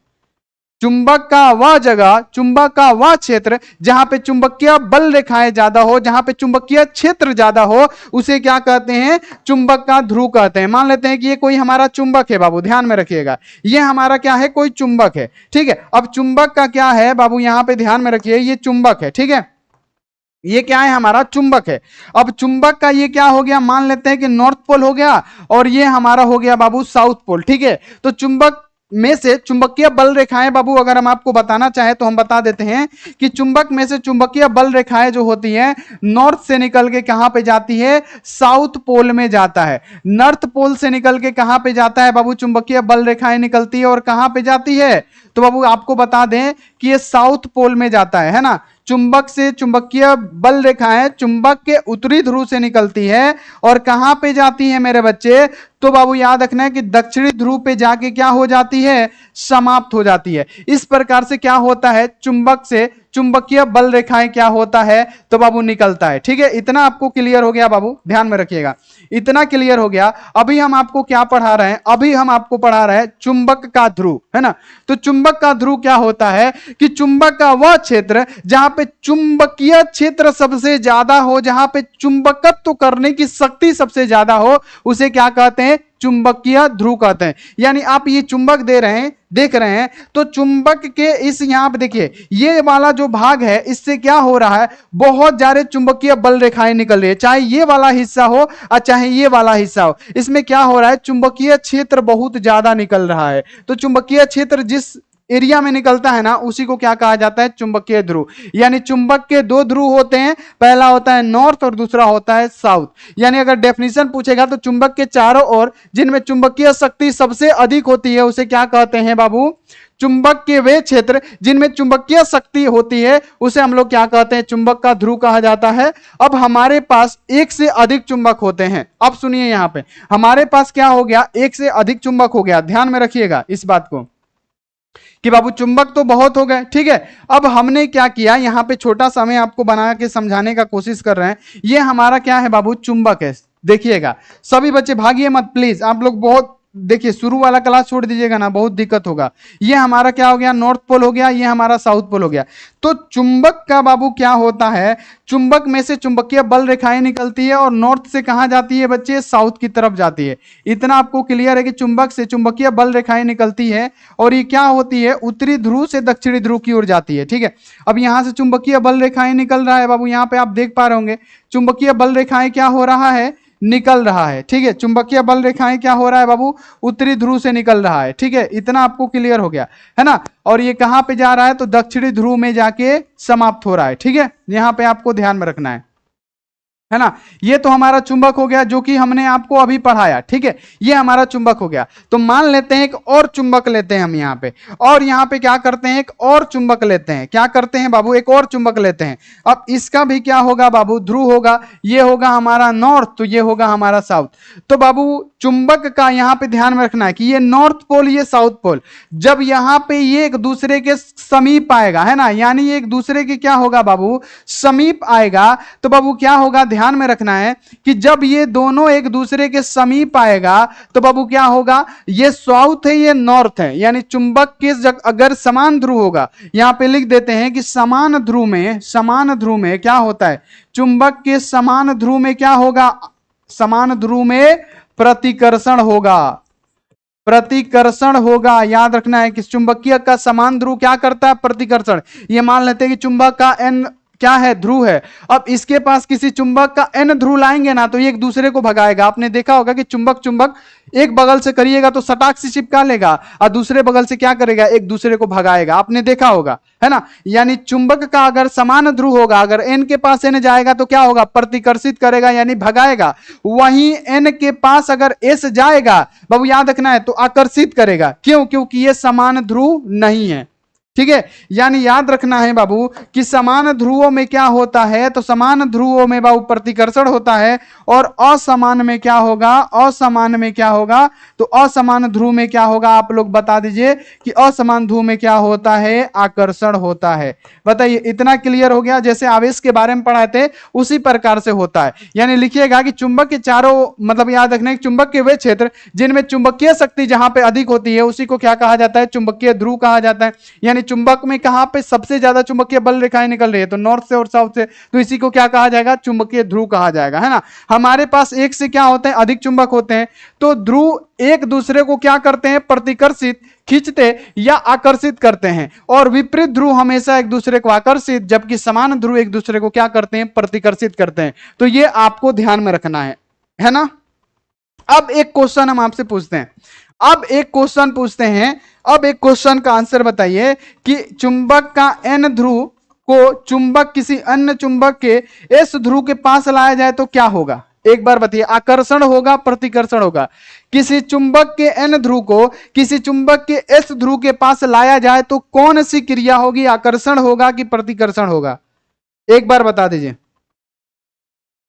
चुंबक का वह जगह, चुंबक का वह क्षेत्र जहां पे चुंबकीय बल रेखाएं ज्यादा हो, जहां पे चुंबकीय क्षेत्र ज्यादा हो, उसे क्या कहते हैं, चुंबक का ध्रुव कहते हैं। मान लेते हैं कि ये कोई हमारा चुंबक है बाबू, ध्यान में रखिएगा, ये हमारा क्या है, कोई चुंबक है, ठीक है। अब चुंबक का क्या है बाबू, यहां पे ध्यान में रखिए, ये चुंबक है, ठीक है। ये क्या है, हमारा चुंबक है। अब चुंबक का ये क्या हो गया, मान लेते हैं कि नॉर्थ पोल हो गया, और ये हमारा हो गया बाबू साउथ पोल, ठीक है। तो चुंबक में से चुंबकीय बल रेखाएं बाबू अगर हम आपको बताना चाहें तो हम बता देते हैं कि चुंबक में से चुंबकीय बल रेखाएं जो होती हैं, नॉर्थ से निकल के कहां पे जाती है, साउथ पोल में जाता है। नॉर्थ पोल से निकल के कहां पे जाता है बाबू, चुंबकीय बल रेखाएं निकलती है, और कहां पे जाती है, तो बाबू आपको बता दें कि ये साउथ पोल में जाता है ना। चुंबक से चुंबकीय बल रेखाएं चुंबक के उत्तरी ध्रुव से निकलती है, और कहां पे जाती है मेरे बच्चे, तो बाबू याद रखना है कि दक्षिणी ध्रुव पे जाके क्या हो जाती है, समाप्त हो जाती है। इस प्रकार से क्या होता है, चुंबक से चुंबकीय बल रेखाएं क्या होता है, तो बाबू निकलता है, ठीक है। इतना आपको क्लियर हो गया बाबू, ध्यान में रखिएगा, इतना क्लियर हो गया। अभी हम आपको क्या पढ़ा रहे हैं, अभी हम आपको पढ़ा रहे हैं चुंबक का ध्रुव, है ना। तो चुंबक का ध्रुव क्या होता है कि चुंबक का वह क्षेत्र जहां पे चुंबकीय क्षेत्र सबसे ज्यादा हो, जहां पे चुंबकत्व करने की शक्ति सबसे ज्यादा हो, उसे क्या कहते हैं, चुंबकीय ध्रुव कहते हैं। यानी आप ये चुंबक दे रहे हैं, देख रहे हैं, तो चुंबक के इस यहां पे देखिए ये वाला जो भाग है इससे क्या हो रहा है, बहुत सारे चुंबकीय बल रेखाएं निकल रही है, चाहे ये वाला हिस्सा हो और चाहे ये वाला हिस्सा हो, इसमें क्या हो रहा है, चुंबकीय क्षेत्र बहुत ज्यादा निकल रहा है। तो चुंबकीय क्षेत्र जिस एरिया में निकलता है ना, उसी को क्या कहा जाता है, चुंबकीय ध्रुव। यानी चुंबक के दो ध्रुव होते हैं, पहला होता है नॉर्थ और दूसरा होता है साउथ। यानी अगर डेफिनेशन पूछेगा तो चुंबक के चारों ओर जिनमें चुंबकीय शक्ति सबसे अधिक होती है उसे क्या कहते हैं बाबू, चुंबक के वे क्षेत्र जिनमें चुंबकीय शक्ति होती है उसे हम लोग क्या कहते हैं, चुंबक का ध्रुव कहा जाता है। अब हमारे पास एक से अधिक चुंबक होते हैं। अब सुनिए यहां पे हमारे पास क्या हो गया, एक से अधिक चुंबक हो गया। ध्यान में रखिएगा इस बात को कि बाबू चुंबक तो बहुत हो गए, ठीक है। अब हमने क्या किया, यहां पे छोटा सा मैं आपको बना के समझाने का कोशिश कर रहे हैं। ये हमारा क्या है बाबू, चुंबक है। देखिएगा सभी बच्चे भागिए मत प्लीज, आप लोग बहुत देखिए शुरू वाला क्लास छोड़ दीजिएगा ना, बहुत दिक्कत होगा। ये हमारा क्या हो गया, नॉर्थ पोल हो गया, ये हमारा साउथ पोल हो गया। तो चुंबक का बाबू क्या होता है, चुंबक में से चुंबकीय बल रेखाएं निकलती है और नॉर्थ से कहां जाती है बच्चे, साउथ की तरफ जाती है। इतना आपको क्लियर है कि चुंबक से चुंबकीय बल रेखाएं निकलती है और ये क्या होती है, उत्तरी ध्रुव से दक्षिणी ध्रुव की ओर जाती है, ठीक है। अब यहां से चुंबकीय बल रेखाएं निकल रहा है बाबू, यहां पे आप देख पा रहे होंगे चुंबकीय बल रेखाएं क्या हो रहा है, निकल रहा है, ठीक है। चुंबकीय बल रेखाएं क्या हो रहा है बाबू, उत्तरी ध्रुव से निकल रहा है, ठीक है। इतना आपको क्लियर हो गया है ना। और ये कहां पे जा रहा है, तो दक्षिणी ध्रुव में जाके समाप्त हो रहा है, ठीक है। यहां पे आपको ध्यान में रखना है ना। ये तो हमारा चुंबक हो गया जो कि हमने आपको अभी पढ़ाया, ठीक है। ये हमारा चुंबक हो गया। तो मान लेते हैं एक और चुंबक लेते हैं हम यहाँ पे, और यहाँ पे क्या करते हैं, एक और चुंबक लेते हैं। क्या करते हैं बाबू, एक और चुंबक लेते हैं। अब इसका भी क्या होगा बाबू, ध्रुव होगा। ये होगा हमारा नॉर्थ, तो ये होगा हमारा साउथ। तो बाबू चुंबक का यहाँ पे ध्यान में रखना है कि ये नॉर्थ पोल, ये साउथ पोल, जब यहाँ पे ये एक दूसरे के समीप आएगा, है ना, यानी एक दूसरे के क्या होगा बाबू, समीप आएगा, तो बाबू क्या होगा, ध्यान में रखना है कि जब ये दोनों एक दूसरे के समीप आएगा तो बाबू क्या होगा, ये साउथ है, ये नॉर्थ है। यानी चुंबक के अगर समान ध्रुव होगा, यहां पे लिख देते हैं कि समान ध्रुव में क्या होता है, चुंबक के समान ध्रुव में क्या होगा, समान ध्रुव में प्रतिकर्षण होगा, प्रतिकर्षण होगा। याद रखना है कि चुंबकीय का समान ध्रुव क्या करता है, प्रतिकर्षण। ये मान लेते हैं कि चुंबक का एन क्या है, ध्रुव है। अब इसके पास किसी चुंबक का एन ध्रुव लाएंगे ना तो ये एक दूसरे को भगाएगा। आपने देखा होगा कि चुंबक एक बगल से करिएगा तो सटाक से चिपका लेगा और दूसरे बगल से क्या करेगा, एक दूसरे को भगाएगा। आपने देखा होगा, है ना। यानी चुंबक का अगर समान ध्रुव होगा, अगर एन के पास एन जाएगा तो क्या होगा, प्रतिकर्षित करेगा यानी भगाएगा। वहीं एन के पास अगर एस जाएगा बाबू, याद रखना है, तो आकर्षित करेगा। क्यों, क्योंकि ये समान ध्रुव नहीं है, ठीक है। यानी याद रखना है बाबू कि समान ध्रुवों में क्या होता है, तो समान ध्रुवों में बाबू प्रतिकर्षण होता है और असमान में क्या होगा, असमान में क्या होगा, तो असमान ध्रुव में क्या होगा, आप लोग बता दीजिए कि असमान ध्रुव में क्या होता है, आकर्षण होता है। बताइए, इतना क्लियर हो गया। जैसे आवेश के बारे में पढ़ाए थे उसी प्रकार से होता है। यानी लिखिएगा कि चुंबक के चारों, मतलब याद रखना है चुंबक के वे क्षेत्र जिनमें चुंबकीय शक्ति जहां पे अधिक होती है उसी को क्या कहा जाता है, चुंबकीय ध्रुव कहा जाता है। यानी चुंबक में कहां पे सबसे ज्यादा चुंबकीय बल रेखाएं निकल रही है, तो नॉर्थ से और साउथ से, तो इसी को क्या कहा जाएगा, चुंबकीय ध्रुव कहा जाएगा, है ना। हमारे पास एक से क्या होते हैं, अधिक चुंबक होते हैं। तो ध्रुव एक दूसरे को क्या करते हैं, प्रतिकर्षित, खींचते या आकर्षित करते हैं, और विपरीत ध्रुव हमेशा एक दूसरे को आकर्षित, जबकि समान ध्रुव एक दूसरे को क्या करते हैं, प्रतिकर्षित करते हैं। तो ये आपको ध्यान में रखना है ना। अब एक क्वेश्चन हम आपसे पूछते हैं, अब एक क्वेश्चन का आंसर बताइए कि चुंबक का एन ध्रुव को चुंबक किसी अन्य चुंबक के एस ध्रुव के पास लाया जाए तो क्या होगा। एक बार बताइए, आकर्षण होगा, प्रतिकर्षण होगा। किसी चुंबक के एन ध्रुव को किसी चुंबक के एस ध्रुव के पास लाया जाए तो कौन सी क्रिया होगी, आकर्षण होगा कि प्रतिकर्षण होगा, एक बार बता दीजिए।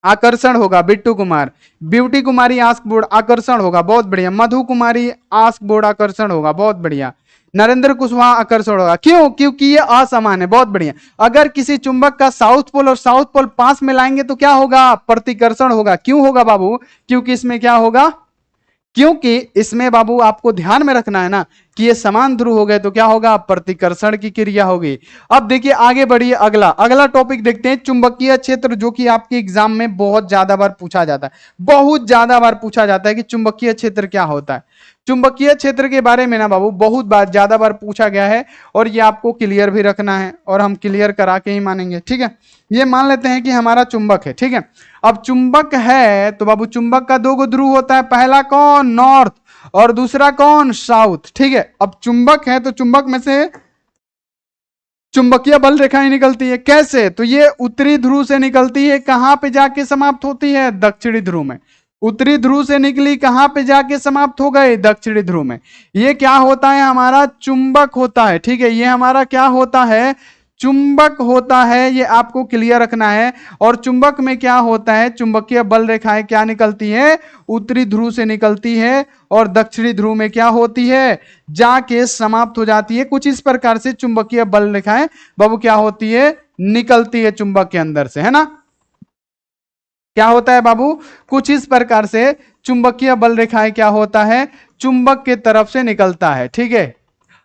आकर्षण होगा। बिट्टू कुमार, ब्यूटी कुमारी आस्क बोर्ड, आकर्षण होगा, बहुत बढ़िया। मधु कुमारी आस्क बोर्ड, आकर्षण होगा, बहुत बढ़िया। नरेंद्र कुशवाहा, आकर्षण होगा। क्यों, क्योंकि ये असमान है, बहुत बढ़िया। अगर किसी चुंबक का साउथ पोल और साउथ पोल पास में लाएंगे तो क्या होगा, प्रतिकर्षण होगा। क्यों होगा बाबू, क्योंकि इसमें क्या होगा, क्योंकि इसमें बाबू आपको ध्यान में रखना है ना कि ये समान ध्रुव हो गए तो क्या होगा, प्रतिकर्षण की क्रिया होगी। अब देखिए आगे बढ़िए, अगला अगला टॉपिक देखते हैं, चुंबकीय क्षेत्र, जो कि आपके एग्जाम में बहुत ज्यादा बार पूछा जाता है, बहुत ज्यादा बार पूछा जाता है कि चुंबकीय क्षेत्र क्या होता है। चुंबकीय क्षेत्र के बारे में ना बाबू बहुत बार ज्यादा बार पूछा गया है और ये आपको क्लियर भी रखना है और हम क्लियर करा के ही मानेंगे, ठीक है। ये मान लेते हैं कि हमारा चुंबक है, ठीक है। अब चुंबक है तो बाबू चुंबक का दो ध्रुव होता है, पहला कौन, नॉर्थ, और दूसरा कौन, साउथ, ठीक है। अब चुंबक है तो चुंबक में से चुंबकीय बल रेखाएं निकलती है, कैसे, तो ये उत्तरी ध्रुव से निकलती है, कहां पे जाके समाप्त होती है, दक्षिणी ध्रुव में। उत्तरी ध्रुव से निकली, कहां पे जाके समाप्त हो गए, दक्षिणी ध्रुव में। ये क्या होता है, हमारा चुंबक होता है, ठीक है। ये हमारा क्या होता है, चुंबक होता है, ये आपको क्लियर रखना है। और चुंबक में क्या होता है, चुंबकीय बल रेखाएं क्या निकलती है, उत्तरी ध्रुव से निकलती है और दक्षिणी ध्रुव में क्या होती है, जाके समाप्त हो जाती है। कुछ इस प्रकार से चुंबकीय बल रेखाएं बाबू क्या होती है, निकलती है चुंबक के अंदर से, है ना। क्या होता है बाबू, कुछ इस प्रकार से चुंबकीय बल रेखाएं क्या होता है, चुंबक के तरफ से निकलता है, ठीक है।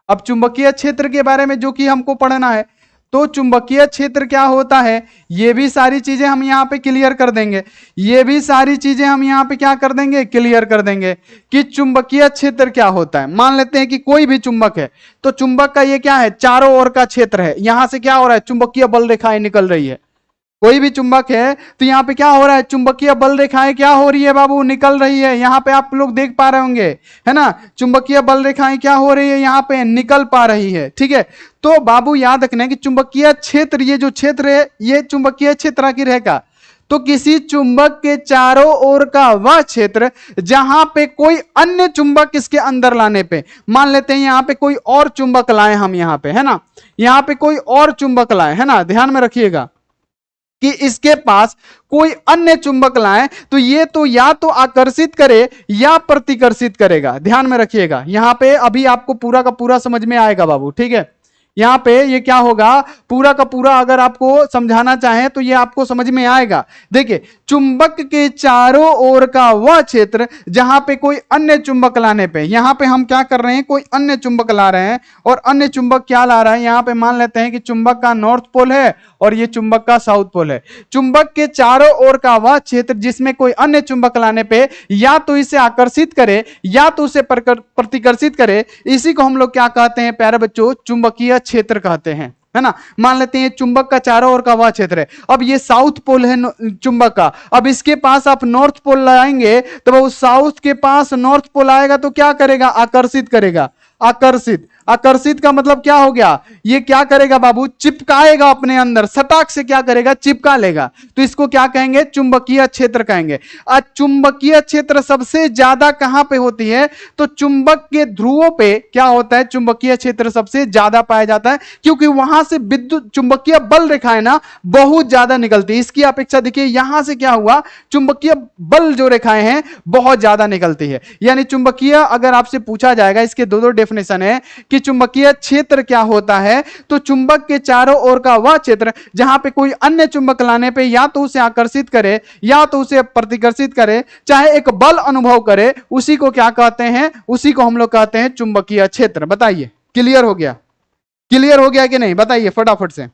अब चुंबकीय क्षेत्र के बारे में जो कि हमको पढ़ना है, तो चुंबकीय क्षेत्र क्या होता है, ये भी सारी चीजें हम यहां पे क्लियर कर देंगे। ये भी सारी चीजें हम यहां पे क्या कर देंगे, क्लियर कर देंगे कि चुंबकीय क्षेत्र क्या होता है। मान लेते हैं कि कोई भी चुंबक है, तो चुंबक का ये क्या है, चारों ओर का क्षेत्र है, यहां से क्या हो रहा है, चुंबकीय बल रेखाएं निकल रही है। कोई भी चुंबक है तो यहाँ पे क्या हो रहा है, चुंबकीय बल रेखाएं क्या हो रही है बाबू, निकल रही है। यहाँ पे आप लोग देख पा रहे होंगे, है ना, चुंबकीय बल रेखाएं क्या हो रही है, यहाँ पे निकल पा रही है, ठीक है। तो बाबू याद रखना है कि चुंबकीय क्षेत्र, ये जो क्षेत्र है ये चुंबकीय क्षेत्र आखिर रहेगा, तो किसी चुंबक के चारों ओर का वह क्षेत्र जहां पे कोई अन्य चुंबक इसके अंदर लाने पे, मान लेते हैं यहां पे कोई और चुंबक लाए हम, यहां पे है ना, यहां पे कोई और चुंबक लाए, है ना, ध्यान में रखिएगा कि इसके पास कोई अन्य चुंबक लाए तो ये तो या तो आकर्षित करे या प्रतिकर्षित करेगा। ध्यान में रखिएगा, यहां पे अभी आपको पूरा का पूरा समझ में आएगा बाबू, ठीक है। यहां पे ये क्या होगा, पूरा का पूरा अगर आपको समझाना चाहें तो ये आपको समझ में आएगा। देखिए चुंबक के चारों ओर का वह क्षेत्र जहां पे कोई अन्य चुंबक लाने पे, यहां पे हम क्या कर रहे हैं, कोई अन्य चुंबक ला रहे हैं, और अन्य चुंबक क्या ला रहा है, यहां पे मान लेते हैं कि चुंबक का नॉर्थ पोल है और ये चुंबक का साउथ पोल है। चुंबक के चारों ओर का वह क्षेत्र जिसमें कोई अन्य चुंबक लाने पे या तो इसे आकर्षित करे या तो उसे प्रतिकर्षित करे, इसी को हम लोग क्या कहते हैं प्यारे बच्चों, चुंबकीय क्षेत्र कहते हैं, है ना। मान लेते हैं चुंबक का चारों ओर का वह क्षेत्र है, अब ये साउथ पोल है चुंबक का, अब इसके पास आप नॉर्थ पोल लाएंगे तो वो साउथ के पास नॉर्थ पोल आएगा तो क्या करेगा, आकर्षित करेगा। आकर्षित, आकर्षित का मतलब क्या हो गया, ये क्या करेगा बाबू, चिपकाएगा अपने अंदर, सटाक से क्या करेगा, चिपका लेगा, तो इसको क्या कहेंगे, चुंबकीय क्षेत्र कहेंगे। आज चुंबकीय क्षेत्र सबसे ज्यादा कहां पे होती है, तो चुंबक के ध्रुवों पे क्या होता है, चुंबकीय क्षेत्र सबसे ज्यादा पाया जाता है, क्योंकि वहां से विद्युत चुंबकीय बल रेखाएं ना बहुत ज्यादा निकलती है। इसकी अपेक्षा देखिए यहां से क्या हुआ, चुंबकीय बल जो रेखाएं हैं बहुत ज्यादा निकलती है। यानी चुंबकीय, अगर आपसे पूछा जाएगा, इसके दो डेफिनेशन है कि चुंबकीय क्षेत्र क्या होता है, तो चुंबक के चारों ओर का वह क्षेत्र जहां पे कोई अन्य चुंबक लाने पे या तो उसे आकर्षित करे या तो उसे प्रतिकर्षित करे, चाहे एक बल अनुभव करे, उसी को क्या कहते हैं, उसी को हम लोग कहते हैं चुंबकीय क्षेत्र। बताइए क्लियर हो गया, क्लियर हो गया कि नहीं, बताइए फटाफट से,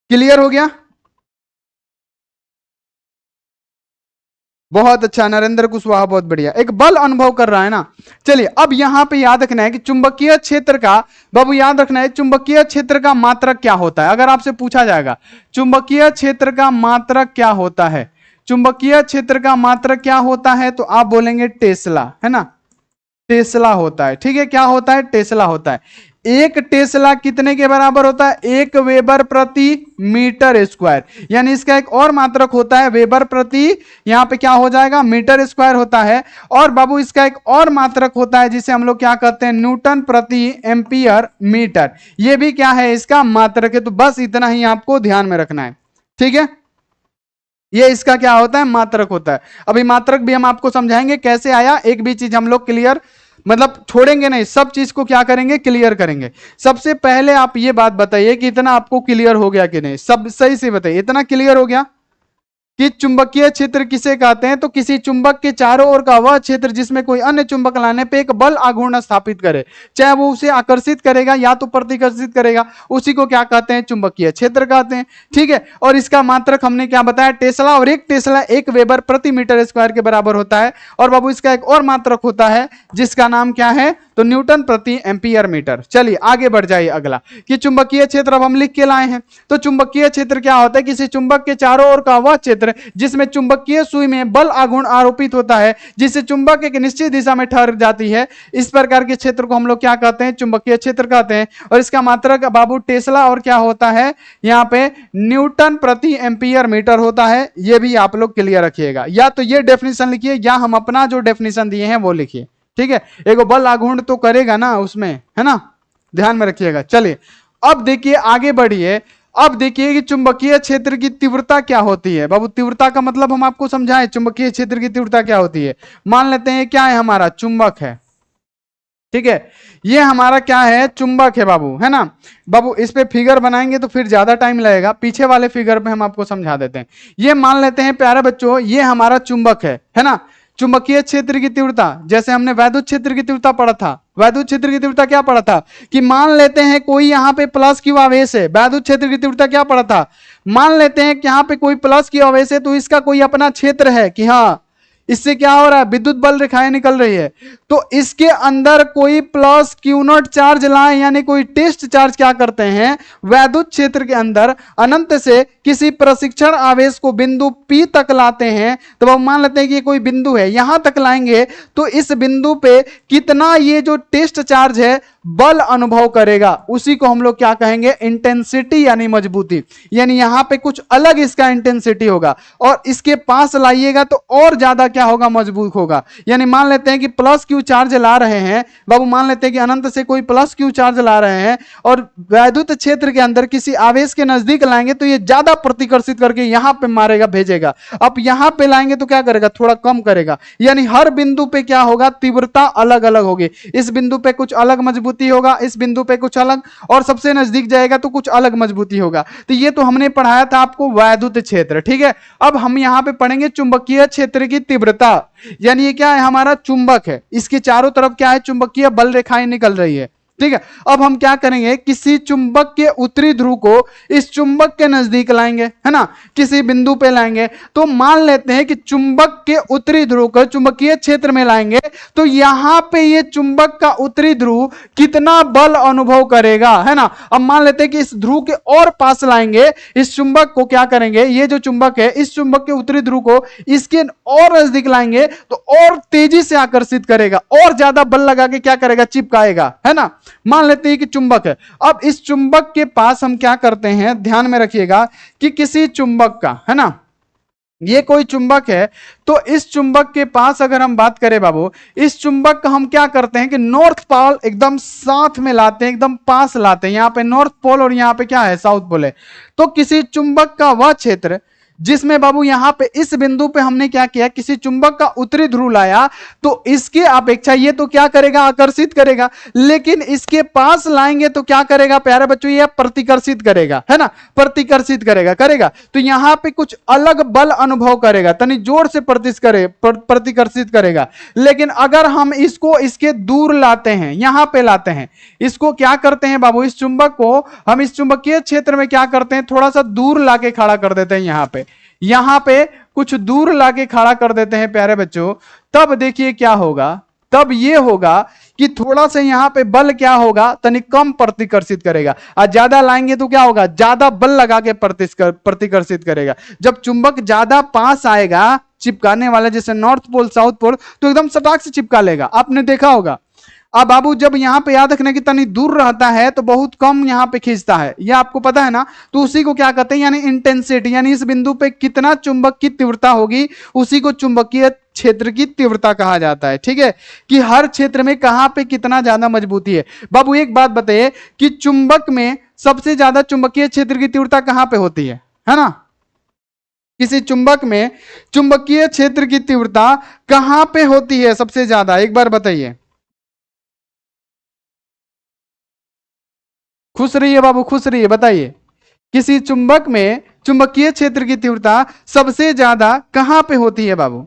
क्लियर हो गया। बहुत अच्छा नरेंद्र कुशवाहा, बहुत बढ़िया, एक बल अनुभव कर रहा है ना। चलिए अब यहां पे याद रखना है कि चुंबकीय क्षेत्र का, बाबू याद रखना है चुंबकीय क्षेत्र का मात्रक क्या होता है। अगर आपसे पूछा जाएगा चुंबकीय क्षेत्र का मात्रक क्या होता है, चुंबकीय क्षेत्र का मात्रक क्या होता है, तो आप बोलेंगे टेस्ला, है ना, टेस्ला होता है, ठीक है। क्या होता है, टेस्ला होता है। एक टेस्ला कितने के बराबर होता है, 1 वेबर प्रति मीटर स्क्वायर, यानी इसका एक और मात्रक होता है वेबर प्रति, यहां पे क्या हो जाएगा, मीटर स्क्वायर होता है। और बाबू इसका एक और मात्रक होता है जिसे हम लोग क्या कहते हैं, न्यूटन प्रति एम्पियर मीटर, ये भी क्या है, इसका मात्रक है। तो बस इतना ही आपको ध्यान में रखना है, ठीक है। ये इसका क्या होता है, मात्रक होता है। अभी मात्रक भी हम आपको समझाएंगे कैसे आया, एक भी चीज हम लोग क्लियर मतलब छोड़ेंगे नहीं, सब चीज को क्या करेंगे, क्लियर करेंगे। सबसे पहले आप ये बात बताइए कि इतना आपको क्लियर हो गया कि नहीं, सब सही से बताइए, इतना क्लियर हो गया। कि चुंबकीय क्षेत्र किसे कहते हैं? तो किसी चुंबक के चारों ओर का वह क्षेत्र जिसमें कोई अन्य चुंबक लाने पे एक बल आघूर्ण स्थापित करे, चाहे वो उसे आकर्षित करेगा या तो प्रतिकर्षित करेगा, उसी को क्या कहते हैं? चुंबकीय क्षेत्र कहते हैं। ठीक है, और इसका मात्रक हमने क्या बताया? टेस्ला, और एक टेस्ला 1 वेबर प्रति मीटर स्क्वायर के बराबर होता है। और बाबू इसका एक और मात्रक होता है जिसका नाम क्या है? तो न्यूटन प्रति एम्पियर मीटर। चलिए आगे बढ़ जाइए। अगला कि चुंबकीय क्षेत्र अब हम लिख के लाए हैं। तो चुंबकीय क्षेत्र क्या होता है? किसी चुंबक के चारों ओर का वह क्षेत्र जिसमें चुंबकीय सुई में बल आघूर्ण आरोपित होता है, जिससे चुंबक एक निश्चित दिशा में ठहर जाती है। इस प्रकार के क्षेत्र को हम लोग क्या कहते हैं? चुंबकीय क्षेत्र कहते हैं। और इसका मात्रक बाबू टेस्ला और क्या होता है यहाँ पे? न्यूटन प्रति एम्पियर मीटर होता है। ये भी आप लोग क्लियर रखिएगा, या तो ये डेफिनेशन लिखिए या हम अपना जो डेफिनेशन दिए हैं वो लिखिए। ठीक है, एक बल आघूर्ण तो करेगा ना उसमें, है ना, ध्यान में रखिएगा। चलिए अब देखिए, आगे बढ़िए। अब देखिए कि चुंबकीय क्षेत्र की तीव्रता क्या होती है। बाबू तीव्रता का मतलब हम आपको समझाएं, चुंबकीय क्षेत्र की तीव्रता क्या होती है। मान लेते हैं क्या है? हमारा चुंबक है। ठीक है, ये हमारा क्या है? चुंबक है बाबू, है ना। बाबू इस पे फिगर बनाएंगे तो फिर ज्यादा टाइम लगेगा, पीछे वाले फिगर पे हम आपको समझा देते हैं। ये मान लेते हैं प्यारे बच्चों, ये हमारा चुंबक है ना। चुंबकीय क्षेत्र की तीव्रता, जैसे हमने वैद्युत क्षेत्र की तीव्रता पढ़ा था, वैद्युत क्षेत्र की तीव्रता क्या पढ़ा था? कि मान लेते हैं कोई यहाँ पे प्लस क्यू आवेश है। वैद्युत क्षेत्र की तीव्रता क्या पढ़ा था? मान लेते हैं कि यहाँ पे कोई प्लस क्यू आवेश है, तो इसका कोई अपना क्षेत्र है कि हाँ इससे क्या हो रहा है? विद्युत बल रेखाएं निकल रही है। तो इसके अंदर कोई प्लस क्यू नॉट चार्ज लाए, यानी कोई टेस्ट चार्ज क्या करते हैं? वैद्युत क्षेत्र के अंदर अनंत से किसी प्रशिक्षण आवेश को बिंदु P तक लाते हैं। तो अब मान लेते हैं कि ये कोई बिंदु है, यहां तक लाएंगे तो इस बिंदु पे कितना ये जो टेस्ट चार्ज है बल अनुभव करेगा, उसी को हम लोग क्या कहेंगे? इंटेंसिटी यानी मजबूती। यानी यहां पे कुछ अलग इसका इंटेंसिटी होगा, और इसके पास लाइएगा तो और ज्यादा क्या होगा? मजबूत होगा। यानी मान लेते हैं कि प्लस क्यू चार्ज ला रहे हैं बाबू, मान लेते हैं कि अनंत से कोई प्लस क्यू चार्ज ला रहे हैं और वैद्युत क्षेत्र के अंदर किसी आवेश के नजदीक लाएंगे तो ये ज्यादा प्रतिकर्षित करके यहां पे मारेगा, भेजेगा। अब यहां पे लाएंगे तो क्या करेगा? थोड़ा कम करेगा। यानी हर बिंदु पे क्या होगा? तीव्रता अलग अलग होगी। इस बिंदु पे कुछ अलग मजबूती होगा, इस बिंदु पे कुछ अलग, और सबसे नजदीक जाएगा तो कुछ अलग मजबूती होगा। तो ये तो हमने पढ़ाया था आपको वैद्युत क्षेत्र। ठीक है, अब हम यहां पे पढ़ेंगे चुंबकीय क्षेत्र की तीव्रता। यानी ये क्या है? हमारा चुंबक है, इसके चारों तरफ क्या है? चुंबकीय बल रेखाएं निकल रही है। ठीक है, अब हम क्या करेंगे? किसी चुंबक के उत्तरी ध्रुव को इस चुंबक के नजदीक लाएंगे, है ना, किसी बिंदु पे लाएंगे। तो मान लेते हैं कि चुंबक के उत्तरी ध्रुव को चुंबकीय क्षेत्र में लाएंगे, तो यहां पे ये चुंबक का उत्तरी ध्रुव कितना बल अनुभव करेगा, है ना। अब मान लेते हैं कि इस ध्रुव के और पास लाएंगे, इस चुंबक को क्या करेंगे? ये जो चुंबक है, इस चुंबक के उत्तरी ध्रुव को इसके और नजदीक लाएंगे तो और तेजी से आकर्षित करेगा, और ज्यादा बल लगा के क्या करेगा? चिपकाएगा, है ना। मान लेते हैं कि चुंबक है। अब इस चुंबक के पास हम क्या करते हैं? ध्यान में रखिएगा कि किसी चुंबक का, है ना, ये कोई चुंबक है, तो इस चुंबक के पास अगर हम बात करें बाबू, इस चुंबक का हम क्या करते हैं कि नॉर्थ पोल एकदम साथ में लाते हैं, एकदम पास लाते हैं। यहां पे नॉर्थ पोल और यहां पे क्या है? साउथ पोल है। तो किसी चुंबक का वह क्षेत्र जिसमें बाबू यहां पे इस बिंदु पे हमने क्या किया? किसी चुंबक का उत्तरी ध्रुव लाया, तो इसके अपेक्षा ये तो क्या करेगा? आकर्षित करेगा। लेकिन इसके पास लाएंगे तो क्या करेगा प्यारे बच्चों? ये प्रतिकर्षित करेगा, है ना, प्रतिकर्षित करेगा। तो यहां पे कुछ अलग बल अनुभव करेगा, तनी जोर से प्रतिकर्षित करेगा। लेकिन अगर हम इसको इसके दूर लाते हैं, यहां पे लाते हैं, इसको क्या करते हैं बाबू? इस चुंबक को हम इस चुंबकीय क्षेत्र में क्या करते हैं? थोड़ा सा दूर लाके खड़ा कर देते हैं। यहां पे कुछ दूर लाके खड़ा कर देते हैं प्यारे बच्चों। तब देखिए क्या होगा? तब ये होगा कि थोड़ा सा यहां पे बल क्या होगा? तनिक कम प्रतिकर्षित करेगा। और ज्यादा लाएंगे तो क्या होगा? ज्यादा बल लगा के प्रतिकर्षित करेगा। जब चुंबक ज्यादा पास आएगा चिपकाने वाला, जैसे नॉर्थ पोल साउथ पोल, तो एकदम सटाक से चिपका लेगा, आपने देखा होगा। अब बाबू जब यहां पे याद रखने की तनी दूर रहता है तो बहुत कम यहां पे खींचता है, ये आपको पता है ना। तो उसी को क्या कहते हैं? यानी इंटेंसिटी, यानी इस बिंदु पे कितना चुंबक की तीव्रता होगी, उसी को चुंबकीय क्षेत्र की तीव्रता कहा जाता है। ठीक है, कि हर क्षेत्र में कहां पे कितना ज्यादा मजबूती है। बाबू एक बात बताइए कि चुंबक में सबसे ज्यादा चुंबकीय क्षेत्र की तीव्रता कहां पे होती है ना। किसी चुंबक में चुंबकीय क्षेत्र की तीव्रता कहां पे होती है सबसे ज्यादा? एक बार बताइए। खुश रहिए बाबू, खुश रहिए, बताइए। किसी चुंबक में चुंबकीय क्षेत्र की तीव्रता सबसे ज्यादा कहां पे होती है बाबू?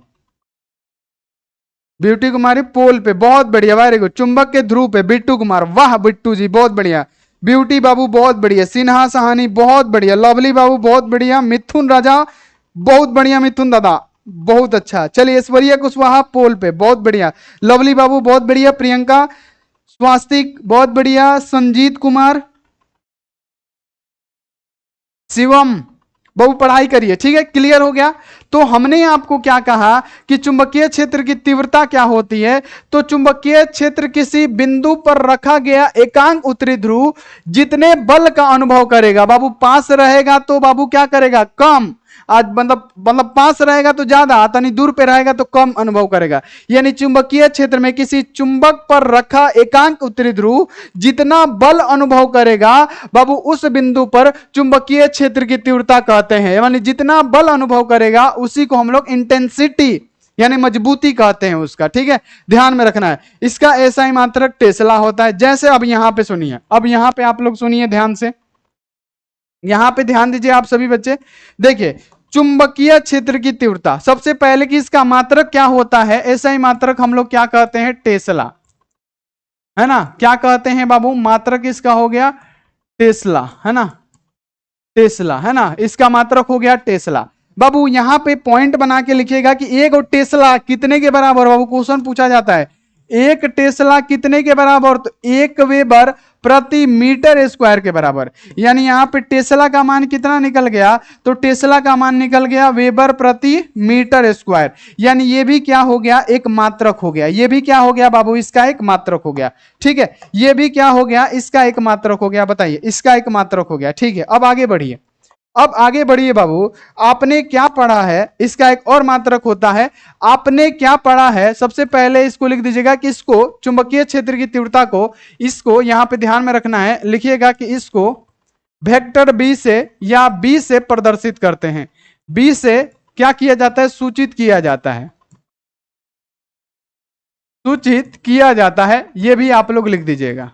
ब्यूटी कुमारी पोल पे, बहुत बढ़िया, वेरी गुड। चुंबक के ध्रुव पे, बिट्टू कुमार, वाह बिट्टू जी बहुत बढ़िया। ब्यूटी बाबू बहुत बढ़िया, सिन्हा सहानी बहुत बढ़िया, लवली बाबू बहुत बढ़िया, मिथुन राजा बहुत बढ़िया, मिथुन दादा बहुत अच्छा। चलिए ऐश्वर्या कुशवाहा पोल पे, बहुत बढ़िया। लवली बाबू बहुत बढ़िया, प्रियंका स्वास्तिक बहुत बढ़िया, संजीत कुमार, शिवम बहु पढ़ाई करिए, ठीक है, क्लियर हो गया। तो हमने आपको क्या कहा कि चुंबकीय क्षेत्र की तीव्रता क्या होती है? तो चुंबकीय क्षेत्र किसी बिंदु पर रखा गया एकांक उत्तरी ध्रुव जितने बल का अनुभव करेगा, बाबू पास रहेगा तो बाबू क्या करेगा? कम। आज मतलब पास रहेगा तो ज्यादा, तनी दूर पे रहेगा तो कम अनुभव करेगा। यानी चुंबकीय क्षेत्र में किसी चुंबक पर रखा एकांक उत्तरी ध्रुव जितना बल अनुभव करेगा बाबू, उस बिंदु पर चुंबकीय क्षेत्र की तीव्रता कहते हैं। यानी जितना बल अनुभव करेगा उसी को हम लोग इंटेंसिटी यानी मजबूती कहते हैं उसका, ठीक है, ध्यान में रखना है। इसका ऐसा ही मात्रक टेस्ला होता है। जैसे अब यहां पे सुनिए, अब यहां पे आप लोग सुनिए ध्यान से, यहां पे ध्यान दीजिए आप सभी बच्चे। देखिए चुंबकीय क्षेत्र की तीव्रता, सबसे पहले कि इसका मात्रक क्या होता है, ऐसा ही मात्रक हम लोग क्या कहते हैं? टेस्ला, है ना? क्या कहते हैं बाबू? मात्रक इसका हो गया टेस्ला, है ना? टेस्ला, है ना? इसका मात्रक हो गया टेस्ला। बाबू यहां पे पॉइंट बना के लिखिएगा कि एक टेस्ला कितने के बराबर? बाबू क्वेश्चन पूछा जाता है, एक टेस्ला कितने के बराबर? तो एक वेबर प्रति मीटर स्क्वायर के बराबर। यानी यहां पे टेस्ला का मान कितना निकल गया? तो टेस्ला का मान निकल गया वेबर प्रति मीटर स्क्वायर। यानी ये भी क्या हो गया? एक मात्रक हो गया। ये भी क्या हो गया बाबू? इसका एक मात्रक हो गया, ठीक है। ये भी क्या हो गया? इसका एक मात्रक हो गया। बताइए, इसका एक मात्रक हो गया, ठीक है। अब आगे बढ़िए, अब आगे बढ़िए बाबू। आपने क्या पढ़ा है? इसका एक और मात्रक होता है। आपने क्या पढ़ा है? सबसे पहले इसको लिख दीजिएगा कि इसको चुंबकीय क्षेत्र की तीव्रता को, इसको यहां पे ध्यान में रखना है, लिखिएगा कि इसको वेक्टर बी से या बी से प्रदर्शित करते हैं। बी से क्या किया जाता है? सूचित किया जाता है, सूचित किया जाता है। यह भी आप लोग लिख दीजिएगा,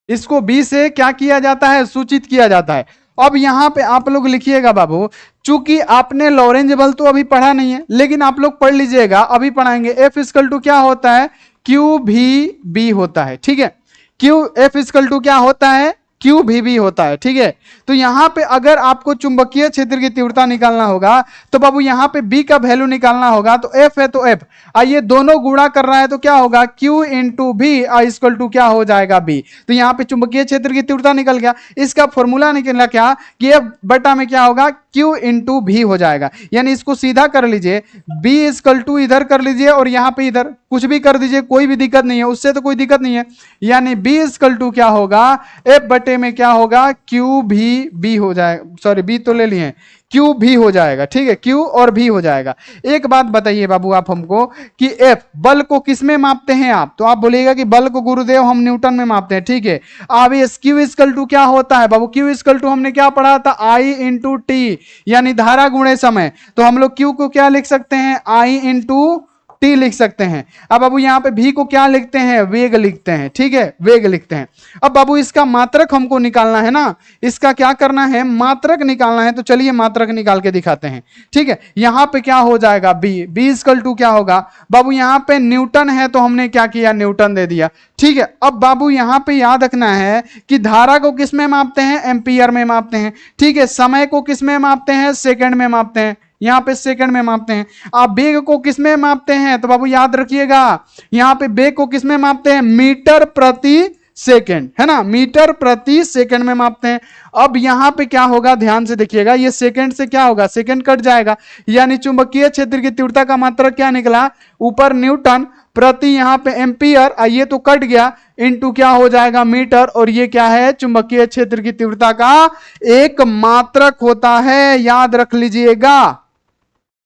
इसको बी से क्या किया जाता है? सूचित किया जाता है। अब यहां पे आप लोग लिखिएगा बाबू, चूंकि आपने लॉरेंज बल तो अभी पढ़ा नहीं है, लेकिन आप लोग पढ़ लीजिएगा, अभी पढ़ाएंगे। एफ इक्वल टू क्या होता है? क्यू भी बी होता है, ठीक है। क्यू एफ इक्वल टू क्या होता है? क्यू भी बी होता है, ठीक है। तो यहां पे अगर आपको चुंबकीय क्षेत्र की तीव्रता निकालना होगा तो बाबू यहां पे बी का वैल्यू निकालना होगा। तो एफ है तो एफ, आइए दोनों गुणा कर रहा है तो क्या होगा? Q into B equal to क्या हो जाएगा? बी। तो यहां पे चुंबकीय क्षेत्र की तीव्रता निकल गया। इसका फॉर्मूला निकला क्या कि एफ बटा में क्या होगा? क्यू इंटू भी हो जाएगा। यानी इसको सीधा कर लीजिए, बी इक्वल टू इधर कर लीजिए और यहां पे इधर कुछ भी कर दीजिए, कोई भी दिक्कत नहीं है, उससे तो कोई दिक्कत नहीं है। यानी बी इक्वल टू क्या होगा? एफ बटे में क्या होगा? क्यू भी बी हो जाएगा, सॉरी बी तो ले लिए, क्यू भी हो जाएगा, ठीक है, क्यू और भी हो जाएगा। एक बात बताइए बाबू आप हमको कि एफ बल को किस में मापते हैं आप? तो आप बोलिएगा कि बल को गुरुदेव हम न्यूटन में मापते हैं, ठीक है। अब इस क्यू इक्वल टू क्या होता है बाबू? क्यू इक्वल टू हमने क्या पढ़ा था? आई इंटू टी, यानी धारा गुणे समय। तो हम लोग क्यू को क्या लिख सकते हैं? आई इंटू टी लिख सकते हैं। अब बाबू यहां पे भी को क्या लिखते हैं? वेग लिखते हैं, ठीक है, वेग लिखते हैं। अब बाबू इसका मात्रक हमको निकालना है ना, इसका क्या करना है? मात्रक निकालना है। तो चलिए मात्रक निकाल के दिखाते हैं, ठीक है। यहां पे क्या हो जाएगा? बी, बी इक्वल टू क्या होगा बाबू? यहां पे न्यूटन है तो हमने क्या किया? न्यूटन दे दिया, ठीक है। अब बाबू यहां पे याद रखना है कि धारा को किस में मापते हैं? एम्पियर में मापते हैं, ठीक है। समय को किस में मापते हैं? सेकंड में मापते हैं, यहां पे सेकंड में मापते हैं। आप वेग को किस में मापते हैं? तो बाबू याद रखिएगा, यहां पे वेग को किस में मापते हैं? मीटर प्रति सेकंड, है ना, मीटर प्रति सेकंड में मापते हैं। अब यहां पे क्या होगा? ध्यान से देखिएगा, ये सेकंड से क्या होगा? सेकंड कट जाएगा। यानी चुंबकीय क्षेत्र की तीव्रता का मात्रक क्या निकला? ऊपर न्यूटन प्रति यहां पे एम्पियर, ये तो कट गया, इनटू क्या हो जाएगा? मीटर। और ये क्या है? चुंबकीय क्षेत्र की तीव्रता का एक मात्रक होता है, याद रख लीजिएगा,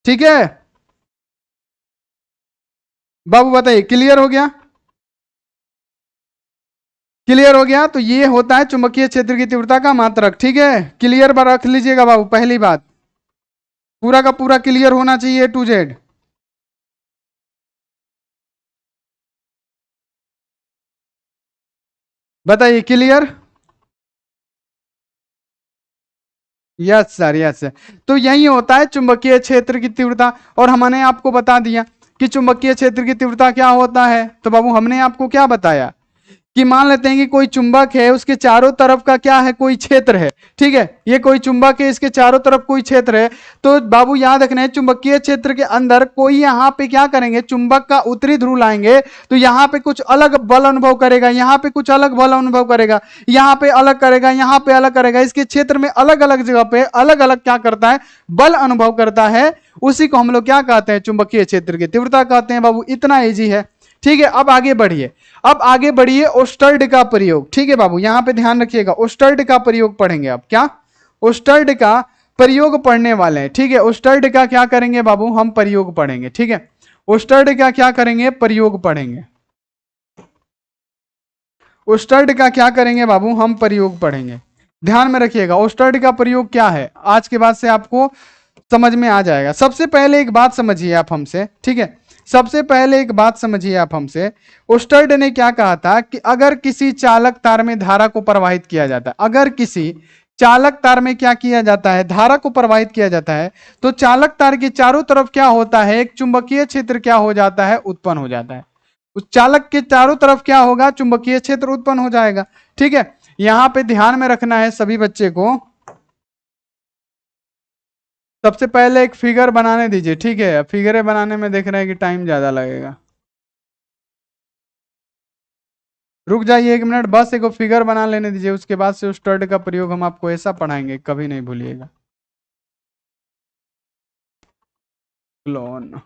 ठीक है। बाबू बताइए, क्लियर हो गया? क्लियर हो गया? तो ये होता है चुंबकीय क्षेत्र की तीव्रता का मात्रक, ठीक है। क्लियर बार रख लीजिएगा बाबू, पहली बात पूरा का पूरा क्लियर होना चाहिए टू जेड। बताइए clear? Yes sir, yes sir. तो यही होता है चुंबकीय क्षेत्र की तीव्रता। और हमने आपको बता दिया कि चुंबकीय क्षेत्र की तीव्रता क्या होता है। तो बाबू हमने आपको क्या बताया कि मान लेते हैं कि कोई चुंबक है, उसके चारों तरफ का क्या है, कोई क्षेत्र है। ठीक है, ये कोई चुंबक है, इसके चारों तरफ कोई क्षेत्र है। तो बाबू याद रखना है, चुंबकीय क्षेत्र के अंदर कोई यहाँ पे क्या करेंगे, चुंबक का उत्तरी ध्रुव लाएंगे तो यहाँ पे कुछ अलग बल अनुभव करेगा, यहाँ पे कुछ अलग बल अनुभव करेगा, यहाँ पे अलग करेगा, यहाँ पे अलग करेगा। इसके क्षेत्र में अलग अलग जगह पे अलग अलग क्या करता है, बल अनुभव करता है। उसी को हम लोग क्या कहते हैं, चुंबकीय क्षेत्र की तीव्रता कहते हैं। बाबू इतना ईजी है। ठीक है, अब आगे बढ़िए। अब आगे बढ़िए ओस्टर्ड का प्रयोग। ठीक है बाबू, यहां पे ध्यान रखिएगा, ओस्टर्ड का प्रयोग पढ़ेंगे। अब क्या ओस्टर्ड का प्रयोग पढ़ने वाले हैं। ठीक है, ओस्टर्ड का क्या करेंगे बाबू, हम प्रयोग पढ़ेंगे। ठीक है, ओस्टर्ड का क्या करेंगे, प्रयोग पढ़ेंगे। ओस्टर्ड का क्या करेंगे बाबू, हम प्रयोग पढ़ेंगे। ध्यान में रखिएगा ओस्टर्ड का प्रयोग क्या है, आज के बाद से आपको समझ में आ जाएगा। सबसे पहले एक बात समझिए आप हमसे। ठीक है, सबसे पहले एक बात समझिए आप हमसे। ओस्टर्ड ने क्या कहा था कि अगर किसी चालक तार में धारा को प्रवाहित किया जाता है, अगर किसी चालक तार में क्या किया जाता है, धारा को प्रवाहित किया जाता है, तो चालक तार के चारों तरफ क्या होता है, एक चुंबकीय क्षेत्र क्या हो जाता है, उत्पन्न हो जाता है। उस चालक के चारों तरफ क्या होगा, चुंबकीय क्षेत्र उत्पन्न हो जाएगा। ठीक है, यहां पे ध्यान में रखना है सभी बच्चे को। सबसे पहले एक फिगर बनाने दीजिए। ठीक है, फिगरें बनाने में देख रहे हैं कि टाइम ज्यादा लगेगा, रुक जाइए 1 मिनट, बस एक फिगर बना लेने दीजिए। उसके बाद से उस स्टड का प्रयोग हम आपको ऐसा पढ़ाएंगे, कभी नहीं भूलिएगा। क्लोन,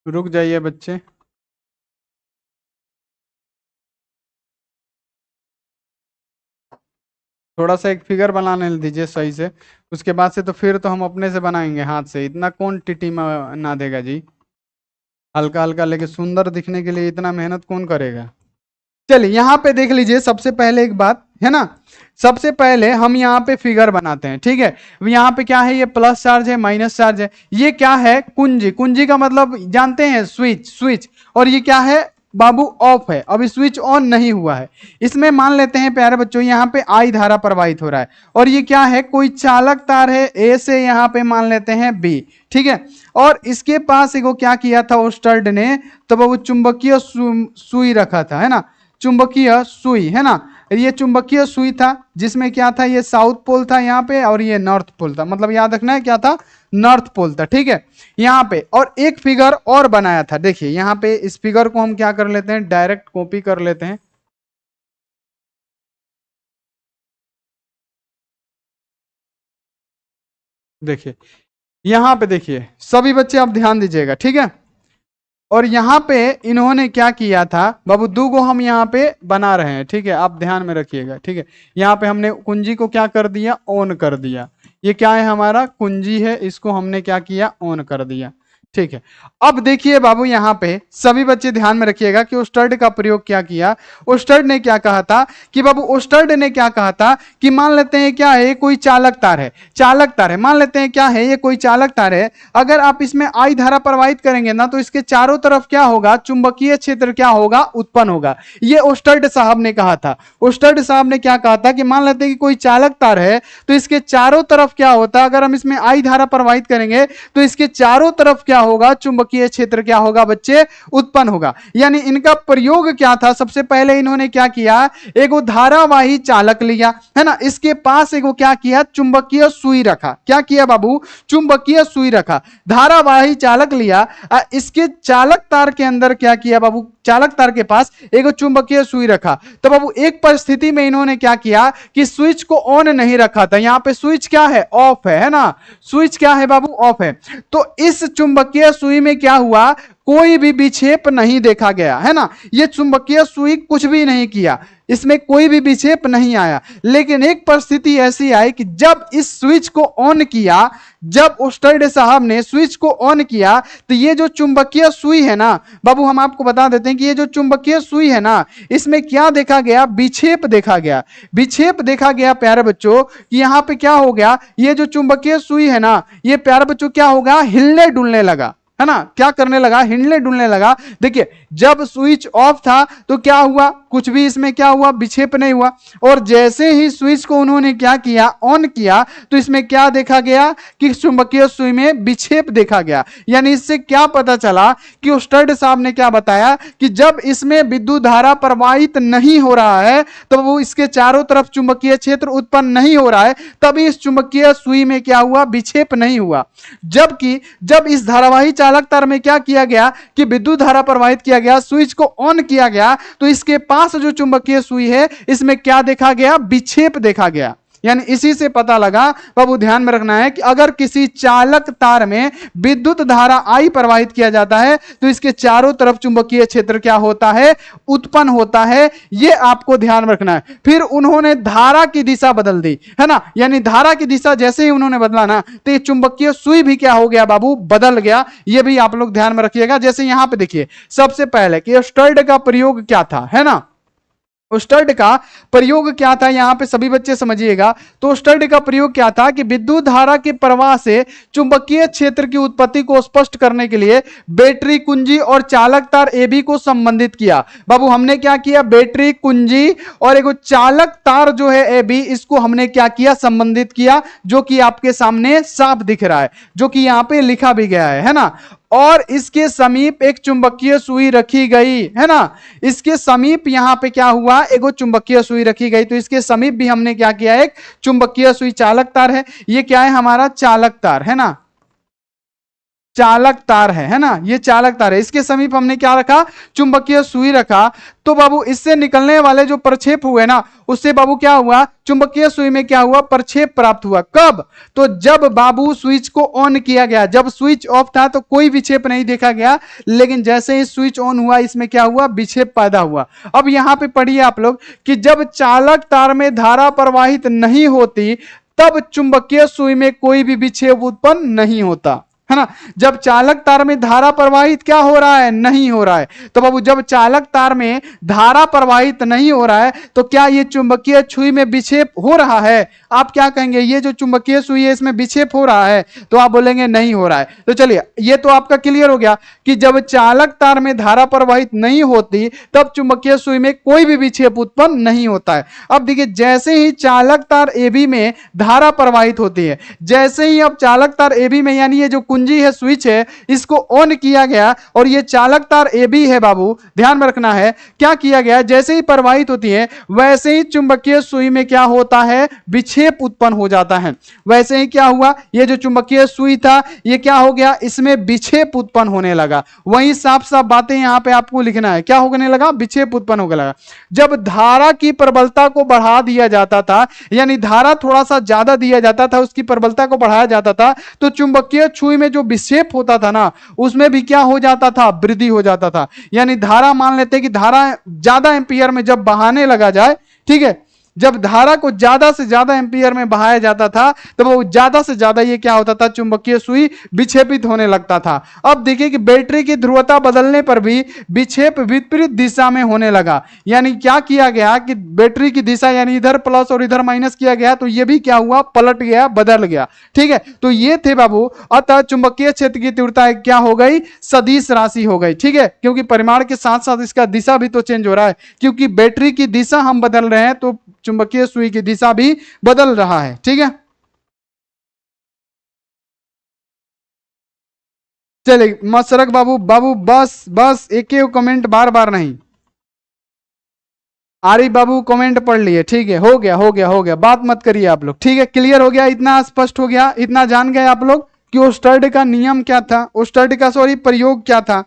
रुक जाइए बच्चे। थोड़ा सा एक फिगर बनाने दीजिए सही से। उसके बाद से तो फिर तो हम अपने से बनाएंगे हाथ से, इतना कौन टीटी में ना देगा जी। हल्का हल्का लेके सुंदर दिखने के लिए इतना मेहनत कौन करेगा। चलिए यहाँ पे देख लीजिए, सबसे पहले एक बात है ना, सबसे पहले हम यहाँ पे फिगर बनाते हैं। ठीक है, यहाँ पे क्या है, ये प्लस चार्ज है, माइनस चार्ज है। ये क्या है, कुंजी। कुंजी का मतलब जानते हैं, स्विच, स्विच। और ये क्या है बाबू, ऑफ है, अभी स्विच ऑन नहीं हुआ है। इसमें मान लेते हैं प्यारे बच्चों, यहाँ पे आई धारा प्रवाहित हो रहा है। और ये क्या है, कोई चालक तार है, ए से यहाँ पे मान लेते हैं बी। ठीक है, और इसके पास एगो क्या किया था ओस्टर्ड ने, तो वो चुंबकीय सुई रखा था, है ना, चुंबकीय सुई, है ना। ये चुंबकीय सुई था, जिसमें क्या था, ये साउथ पोल था यहाँ पे, और ये नॉर्थ पोल था। मतलब याद रखना है क्या था, नॉर्थ पोल था। ठीक है, यहाँ पे और एक फिगर और बनाया था। देखिए यहाँ पे इस फिगर को हम क्या कर लेते हैं, डायरेक्ट कॉपी कर लेते हैं। देखिए यहाँ पे, देखिए सभी बच्चे आप ध्यान दीजिएगा। ठीक है, और यहाँ पे इन्होंने क्या किया था बाबू, दो गो हम यहाँ पे बना रहे हैं। ठीक है, आप ध्यान में रखिएगा। ठीक है, यहाँ पे हमने कुंजी को क्या कर दिया, ऑन कर दिया। ये क्या है, हमारा कुंजी है, इसको हमने क्या किया, ऑन कर दिया। ठीक है, अब देखिए बाबू, यहाँ पे सभी बच्चे ध्यान में रखिएगा कि ओस्टर्ड का प्रयोग क्या किया। ओस्टर्ड ने क्या कहा था कि बाबू, ओस्टर्ड ने क्या कहा था कि मान लेते हैं क्या है, कोई चालक तार है, चालक तार है, मान लेते हैं क्या है, ये कोई चालक तार है। अगर आप इसमें आई धारा प्रवाहित करेंगे ना, तो इसके चारों तरफ क्या होगा, चुंबकीय क्षेत्र क्या होगा, उत्पन्न होगा। ये ओस्टर्ड साहब ने कहा था। ओस्टर्ड साहब ने क्या कहा था कि मान लेते हैं कि कोई चालक तार है, तो इसके चारों तरफ क्या होता है, अगर हम इसमें आई धारा प्रवाहित करेंगे तो इसके चारों तरफ क्या होगा, चुंबकीय क्षेत्र क्या होगा बच्चे, उत्पन्न होगा। यानी इनका प्रयोग क्या था, सबसे पहले इन्होंने क्या किया, एगो धारावाही चालक लिया, है ना, इसके पास एगो क्या किया, चुंबकीय सुई रखा। क्या किया बाबू, चुंबकीय सुई रखा, धारावाही चालक लिया। इसके चालक तार के अंदर क्या किया बाबू, चालक तार के पास एगो चुंबकीय सुई रखा। तो बाबू एक परिस्थिति में इन्होंने क्या किया कि स्विच को ऑन नहीं रखा था। यहां पे स्विच क्या है, ऑफ है ना, स्विच क्या है बाबू, ऑफ है। तो इस चुंबकीय सुई में क्या हुआ, कोई भी विक्षेप नहीं देखा गया, है ना। ये चुंबकीय सुई कुछ भी नहीं किया, इसमें कोई भी विक्षेप नहीं आया। लेकिन एक परिस्थिति ऐसी आई कि जब इस स्विच को ऑन किया, जब ओस्टर्ड साहब ने स्विच को ऑन किया, तो ये जो चुंबकीय सुई है ना बाबू, हम आपको बता देते हैं कि ये जो चुंबकीय सुई है ना, इसमें क्या देखा गया, विक्षेप देखा गया। विक्षेप देखा गया प्यारे बच्चों कि यहां पे क्या हो गया, ये जो चुंबकीय सुई है ना, ये प्यारे बच्चों क्या होगा, हिलने डुलने लगा, है ना। क्या करने लगा, हिलने डुलने लगा। देखिए जब स्विच ऑफ था तो क्या हुआ, कुछ भी इसमें क्या हुआ, विक्षेप नहीं हुआ। और जैसे ही स्विच को उन्होंने क्या किया, ऑन किया, तो इसमें क्या देखा गया कि चुंबकीय सुई में विक्षेप देखा गया। यानी इससे क्या पता चला कि ओस्टर्ड साहब ने क्या बताया कि जब इसमें विद्युत धारा प्रवाहित नहीं हो रहा है, तो वो इसके चारों तरफ चुंबकीय क्षेत्र उत्पन्न नहीं हो रहा है, तभी इस चुंबकीय सुई में क्या हुआ, विक्षेप नहीं हुआ। जबकि जब इस धारावाही चालक तार में क्या किया गया कि विद्युत धारा प्रवाहित किया गया, स्विच को ऑन किया गया, तो इसके पास जो चुंबकीय सुई है इसमें क्या देखा गया, विक्षेप देखा गया। यानी इसी से पता लगा, बाबू ध्यान में रखना है कि अगर किसी चालक तार में विद्युत धारा आई प्रवाहित किया जाता है तो इसके चारों तरफ चुंबकीय क्षेत्र क्या होता है, उत्पन्न होता है। यह आपको ध्यान में रखना है। फिर उन्होंने धारा की दिशा बदल दी, है ना। यानी धारा की दिशा जैसे ही उन्होंने बदला ना, तो ये चुंबकीय सुई भी क्या हो गया बाबू, बदल गया। यह भी आप लोग ध्यान में रखिएगा। जैसे यहां पे देखिए, सबसे पहले कि ओस्टर्ड का प्रयोग क्या था, है ना। ओस्टर्ड का प्रयोग क्या था, यहां पे सभी बच्चे समझिएगा। तो ओस्टर्ड का प्रयोग क्या था कि विद्युत धारा के प्रवाह से चुंबकीय क्षेत्र की उत्पत्ति को स्पष्ट करने के लिए बैटरी कुंजी और चालक तार AB को संबंधित किया। बाबू हमने क्या किया, बैटरी कुंजी और एक चालक तार जो है AB, इसको हमने क्या किया, संबंधित किया, जो कि आपके सामने साफ दिख रहा है, जो कि यहां पे लिखा भी गया है ना। और इसके समीप एक चुंबकीय सुई रखी गई, है ना। इसके समीप यहां पे क्या हुआ, एक चुंबकीय सुई रखी गई। तो इसके समीप भी हमने क्या किया, एक चुंबकीय सुई, चालक तार है। ये क्या है, हमारा चालक तार, है ना, चालक तार है ना, ये चालक तार है। इसके समीप हमने क्या रखा, चुंबकीय सुई रखा। तो बाबू इससे निकलने वाले जो प्रक्षेप हुए ना, उससे बाबू क्या हुआ, चुंबकीय सुई में क्या हुआ, प्रक्षेप प्राप्त हुआ। कब, तो जब बाबू स्विच को ऑन किया गया। जब स्विच ऑफ था तो कोई विक्षेप नहीं देखा गया, लेकिन जैसे ही स्विच ऑन हुआ, इसमें क्या हुआ, विक्षेप पैदा हुआ। अब यहां पे पढ़िए आप लोग कि जब चालक तार में धारा प्रवाहित नहीं होती, तब चुंबकीय सुई में कोई भी विक्षेप उत्पन्न नहीं होता, है ना। जब चालक तार में धारा प्रवाहित क्या हो रहा है, नहीं हो रहा है। तो बाबू जब चालक तार में धारा प्रवाहित नहीं हो रहा है, तो क्या ये चुंबकीय सुई में विक्षेप हो रहा है। आप क्या कहेंगे, ये जो चुंबकीय सुई है इसमें विक्षेप हो रहा है, तो आप बोलेंगे नहीं हो रहा है। तो चलिए ये तो आपका क्लियर हो गया कि जब चालक तार में धारा प्रवाहित नहीं होती, तब चुंबकीय सुई में कोई भी विक्षेप उत्पन्न नहीं होता है। अब देखिए, जैसे ही चालक तार AB में धारा प्रवाहित होती है, जैसे ही अब चालक तार AB में, यानी ये जो कुंजी है, स्विच है, इसको ऑन किया गया और ये चालक तार AB है बाबू, ध्यान में रखना है, क्या किया गया, जैसे ही प्रवाहित होती है वैसे ही चुंबकीय सुई में क्या होता है, विक्षेप उत्पन्न हो जाता है। वैसे ही क्या हुआ, ये जो चुंबकीय सुई था ये क्या हो गया, इसमें विक्षेप उत्पन्न होने लगा। वही साफ साफ बातें यहां पे आपको लिखना है, क्या होने लगा, विक्षेप उत्पन्न होने लगा। जब धारा की प्रबलता को बढ़ा दिया जाता था, यानी धारा थोड़ा सा ज्यादा दिया जाता था, उसकी प्रबलता को बढ़ाया जाता था, तो चुंबकीय सुई में जो विक्षेप होता था ना, उसमें भी क्या हो जाता था, वृद्धि हो जाता था। यानी धारा, मान लेते हैं कि धारा ज्यादा एम्पियर में जब बहाने लगा जाए, ठीक है, जब धारा को ज्यादा से ज्यादा एम्पियर में बहाया जाता था, तो वो ज्यादा से ज्यादा ये क्या होता था, चुंबकीय सुई विक्षेपित होने लगता था। अब देखिए कि बैटरी की ध्रुवता बदलने पर भी विक्षेप विपरीत दिशा में होने लगा। यानी क्या किया गया कि बैटरी की दिशा, यानी इधर प्लस और इधर माइनस किया गया, तो ये भी क्या हुआ, पलट गया, बदल गया। ठीक है, तो ये थे बाबू। अतः चुंबकीय क्षेत्र की तीव्रता क्या हो गई, सदिश राशि हो गई। ठीक है, क्योंकि परिमाण के साथ साथ इसका दिशा भी तो चेंज हो रहा है, क्योंकि बैटरी की दिशा हम बदल रहे हैं, तो चुंबकीय सुई की दिशा भी बदल रहा है। ठीक है, चलिए मशरक बाबू, बस बस एक ही कमेंट, बार बार नहीं। आरिफ बाबू कमेंट पढ़ लिए, ठीक है, हो गया हो गया हो गया, बात मत करिए आप लोग। ठीक है, क्लियर हो गया, इतना स्पष्ट हो गया, इतना जान गए आप लोग कि ओस्टर्ड का नियम क्या था, ओस्टर्ड का सॉरी प्रयोग क्या था।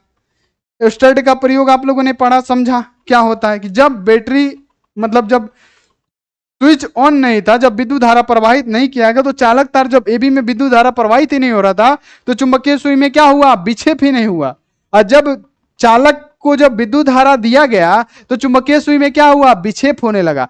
ओस्टर्ड का प्रयोग आप लोगों ने पढ़ा, समझा क्या होता है कि जब बैटरी, मतलब जब स्विच ऑन नहीं था, जब विद्युत धारा प्रवाहित नहीं किया गया, तो चालक तार जब AB में विद्युत धारा प्रवाहित ही नहीं हो रहा था, तो चुंबकीय सुई में क्या हुआ, विक्षेप ही नहीं हुआ। और जब चालक को जब विद्युत धारा दिया गया तो चुंबकीय सुई में क्या हुआ, विक्षेप होने लगा।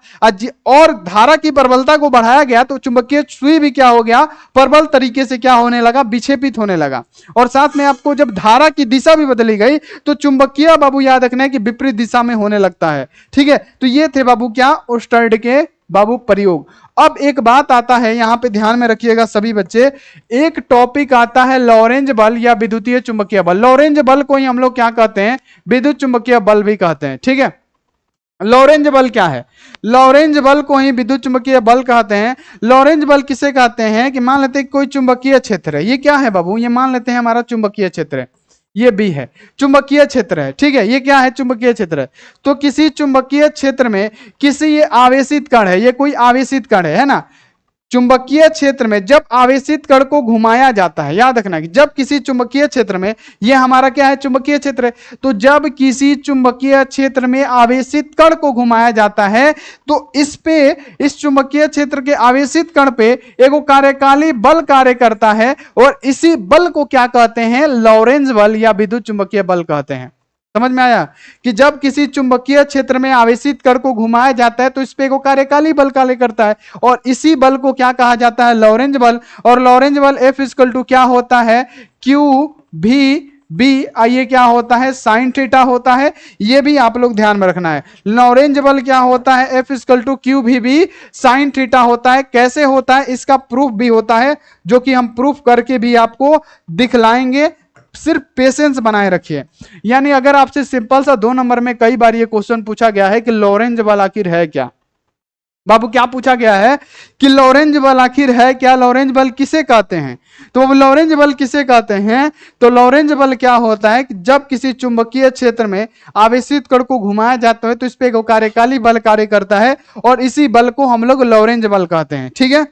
और धारा की प्रबलता को बढ़ाया गया तो चुंबकीय सुई भी क्या हो गया, प्रबल तरीके से क्या होने लगा, विक्षेपित होने लगा। और साथ में आपको जब धारा की दिशा भी बदली गई तो चुंबकीय बाबू याद रखना है कि विपरीत दिशा में होने लगता है। ठीक है, तो ये थे बाबू क्या, ओस्टर्ड के बाबू प्रयोग। अब एक बात आता है यहां पे ध्यान में रखिएगा सभी बच्चे, एक टॉपिक आता है लॉरेंज बल या विद्युतीय चुंबकीय बल। लॉरेंज बल को ही हम लोग क्या कहते हैं, विद्युत चुंबकीय बल भी कहते हैं। ठीक है, लॉरेंज बल क्या है, लॉरेंज बल को ही विद्युत चुंबकीय बल कहते हैं। लॉरेंज बल किसे कहते हैं कि मान लेते हैं कोई चुंबकीय क्षेत्र है, ये क्या है बाबू, ये मान लेते हैं हमारा चुंबकीय क्षेत्र है, ये भी है चुंबकीय क्षेत्र है। ठीक है, ये क्या है, चुंबकीय क्षेत्र है। तो किसी चुंबकीय क्षेत्र में किसी ये आवेशित कण है, ये कोई आवेशित कण है ना। चुंबकीय क्षेत्र में जब आवेशित कण को घुमाया जाता है, याद रखना कि जब किसी चुंबकीय क्षेत्र में, ये हमारा क्या है, चुंबकीय क्षेत्र है, तो जब किसी चुंबकीय क्षेत्र में आवेशित कण को घुमाया जाता है तो इस पे, इस चुंबकीय क्षेत्र के आवेशित कण पे एक कार्यकाली बल कार्य करता है और इसी बल को क्या कहते हैं, लॉरेंज बल या विद्युत चुंबकीय बल कहते हैं। समझ में आया कि जब किसी चुंबकीय क्षेत्र में आवेशित कण को घुमाया जाता है तो इस पे को कार्यकाली बल कार्य करता है और इसी बल को क्या कहा जाता है, लॉरेंज बल। और लॉरेंज बल F इक्वल टू क्या होता है, Q भी बी, ये क्या होता है, साइन थीटा होता है। ये भी आप लोग ध्यान में रखना है, लॉरेंज बल क्या होता है, F इक्वल टू Q भी बी साइन थीटा होता है। कैसे होता है, इसका प्रूफ भी होता है जो कि हम प्रूफ करके भी आपको दिखलाएंगे, सिर्फ पेशेंस बनाए रखिए। यानी अगर आपसे सिंपल सा 2 नंबर में कई बार ये क्वेश्चन पूछा गया है कि लॉरेंज बल आखिर है क्या, बाबू क्या पूछा गया है कि लॉरेंज बल आखिर है क्या, लॉरेंज बल किसे कहते हैं। तो लॉरेंज बल किसे कहते हैं, तो लॉरेंज बल क्या होता है कि जब किसी चुंबकीय क्षेत्र में आवेशित कण को घुमाया जाता है तो इस पे एक कार्यकाली बल कार्य करता है और इसी बल को हम लोग लॉरेंज बल कहते हैं। ठीक है,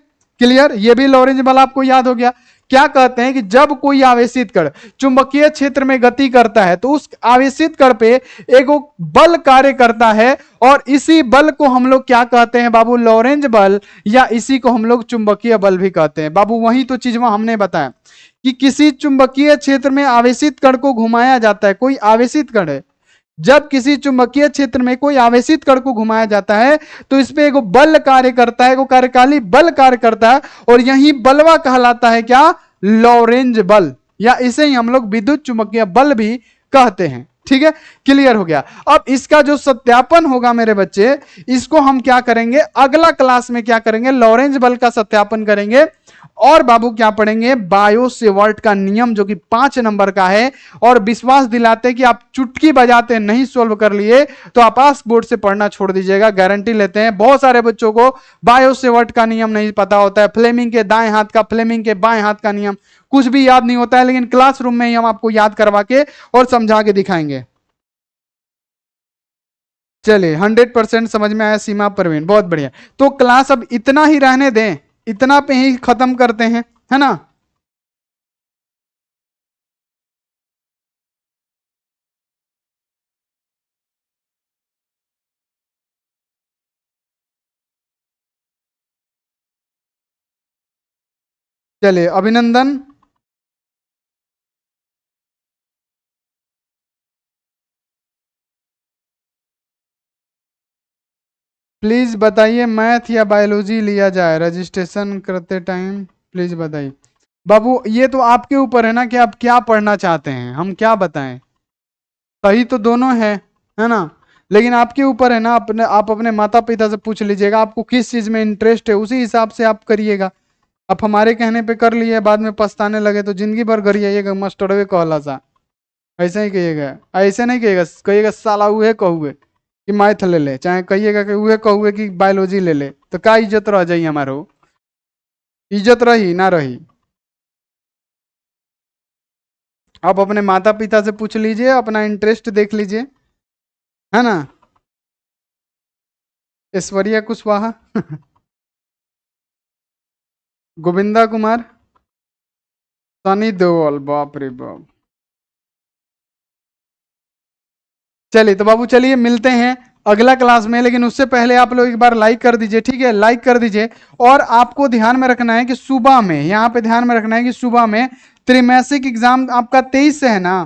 क्लियर, ये भी लॉरेंज बल आपको याद हो गया। क्या कहते हैं कि जब कोई आवेशित कण चुंबकीय क्षेत्र में गति करता है तो उस आवेशित कण पे एक बल कार्य करता है और इसी बल को हम लोग क्या कहते हैं बाबू, लॉरेंज बल, या इसी को हम लोग चुंबकीय बल भी कहते हैं। बाबू वही तो चीज वहां हमने बताया कि किसी चुंबकीय क्षेत्र में आवेशित कण को घुमाया जाता है, कोई आवेशित कण है, जब किसी चुंबकीय क्षेत्र में कोई आवेशित कण को घुमाया जाता है तो इस पे एक बल कार्य करता है, कार्यकाली बल कार्य करता है और यही बलवा कहलाता है क्या, लॉरेंज बल, या इसे ही हम लोग विद्युत चुंबकीय बल भी कहते हैं। ठीक है, क्लियर हो गया। अब इसका जो सत्यापन होगा मेरे बच्चे, इसको हम क्या करेंगे, अगला क्लास में क्या करेंगे, लॉरेंज बल का सत्यापन करेंगे। और बाबू क्या पढ़ेंगे, बायो सेवर्ट का नियम जो कि 5 नंबर का है। और विश्वास दिलाते कि आप चुटकी बजाते नहीं सोल्व कर लिए तो आप आस्क बोर्ड से पढ़ना छोड़ दीजिएगा, गारंटी लेते हैं। बहुत सारे बच्चों को बायो सेवर्ट का नियम नहीं पता होता है, फ्लेमिंग के दाएं हाथ का, फ्लेमिंग के बाएं हाथ का नियम कुछ भी याद नहीं होता है, लेकिन क्लासरूम में ही हम आपको याद करवा के और समझा के दिखाएंगे। चलिए 100% समझ में आया सीमा परवीन, बहुत बढ़िया। तो क्लास अब इतना ही रहने दें, इतना पे ही खत्म करते हैं, है ना। चलिए अभिनंदन। प्लीज बताइए मैथ या बायोलॉजी लिया जाए रजिस्ट्रेशन करते टाइम, प्लीज बताइए। बाबू ये तो आपके ऊपर है ना कि आप क्या पढ़ना चाहते हैं, हम क्या बताएं। सही तो दोनों है ना, लेकिन आपके ऊपर है ना, आप अपने माता पिता से पूछ लीजिएगा आपको किस चीज में इंटरेस्ट है, उसी हिसाब से आप करिएगा। आप हमारे कहने पे कर लिए, बाद में पछताने लगे तो जिंदगी भर घर आइएगा मास्टरवे कहला सा, ऐसा ही कहिएगा। ऐसे नहीं कहिएगा, कहिएगा साला उहे कहुए कि मैथ ले ले, चाहे कहिएगा कि उहे कहुए कि बायोलॉजी ले ले, तो क्या इज्जत रह जाइए हमारो, इज्जत रही ना रही। आप अपने माता पिता से पूछ लीजिए, अपना इंटरेस्ट देख लीजिए, है ना। ऐश्वर्या कुशवाहा गोविंदा कुमार, सनी देओल, बाप रे बाप। चलिए तो बाबू चलिए मिलते हैं अगला क्लास में, लेकिन उससे पहले आप लोग एक बार लाइक कर दीजिए, ठीक है, लाइक कर दीजिए। और आपको ध्यान में रखना है कि सुबह में, यहाँ पे ध्यान में रखना है कि सुबह में त्रिमासिक एग्जाम आपका 23 से है ना,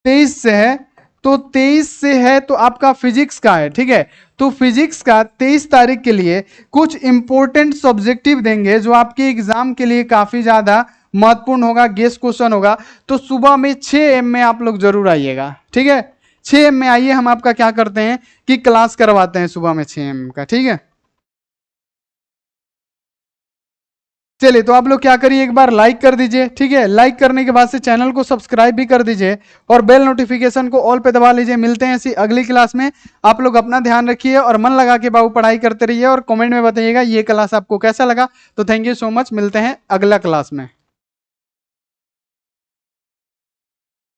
23 से है, तो 23 से है तो आपका फिजिक्स का है, ठीक है। तो फिजिक्स का 23 तारीख के लिए कुछ इंपॉर्टेंट सब्जेक्टिव देंगे जो आपके एग्जाम के लिए काफी ज्यादा महत्वपूर्ण होगा, गेस्ट क्वेश्चन होगा। तो सुबह में 6 AM में आप लोग जरूर आइएगा, ठीक है। 6 AM में आइए, हम आपका क्या करते हैं कि क्लास करवाते हैं सुबह में 6 AM का, ठीक है। चलिए, तो आप लोग क्या करिए, एक बार लाइक कर दीजिए, ठीक है। लाइक करने के बाद से चैनल को सब्सक्राइब भी कर दीजिए और बेल नोटिफिकेशन को ऑल पे दबा लीजिए। मिलते हैं ऐसी अगली क्लास में। आप लोग अपना ध्यान रखिए और मन लगा के बाबू पढ़ाई करते रहिए और कमेंट में बताइएगा ये क्लास आपको कैसा लगा। तो थैंक यू सो मच, मिलते हैं अगला क्लास में।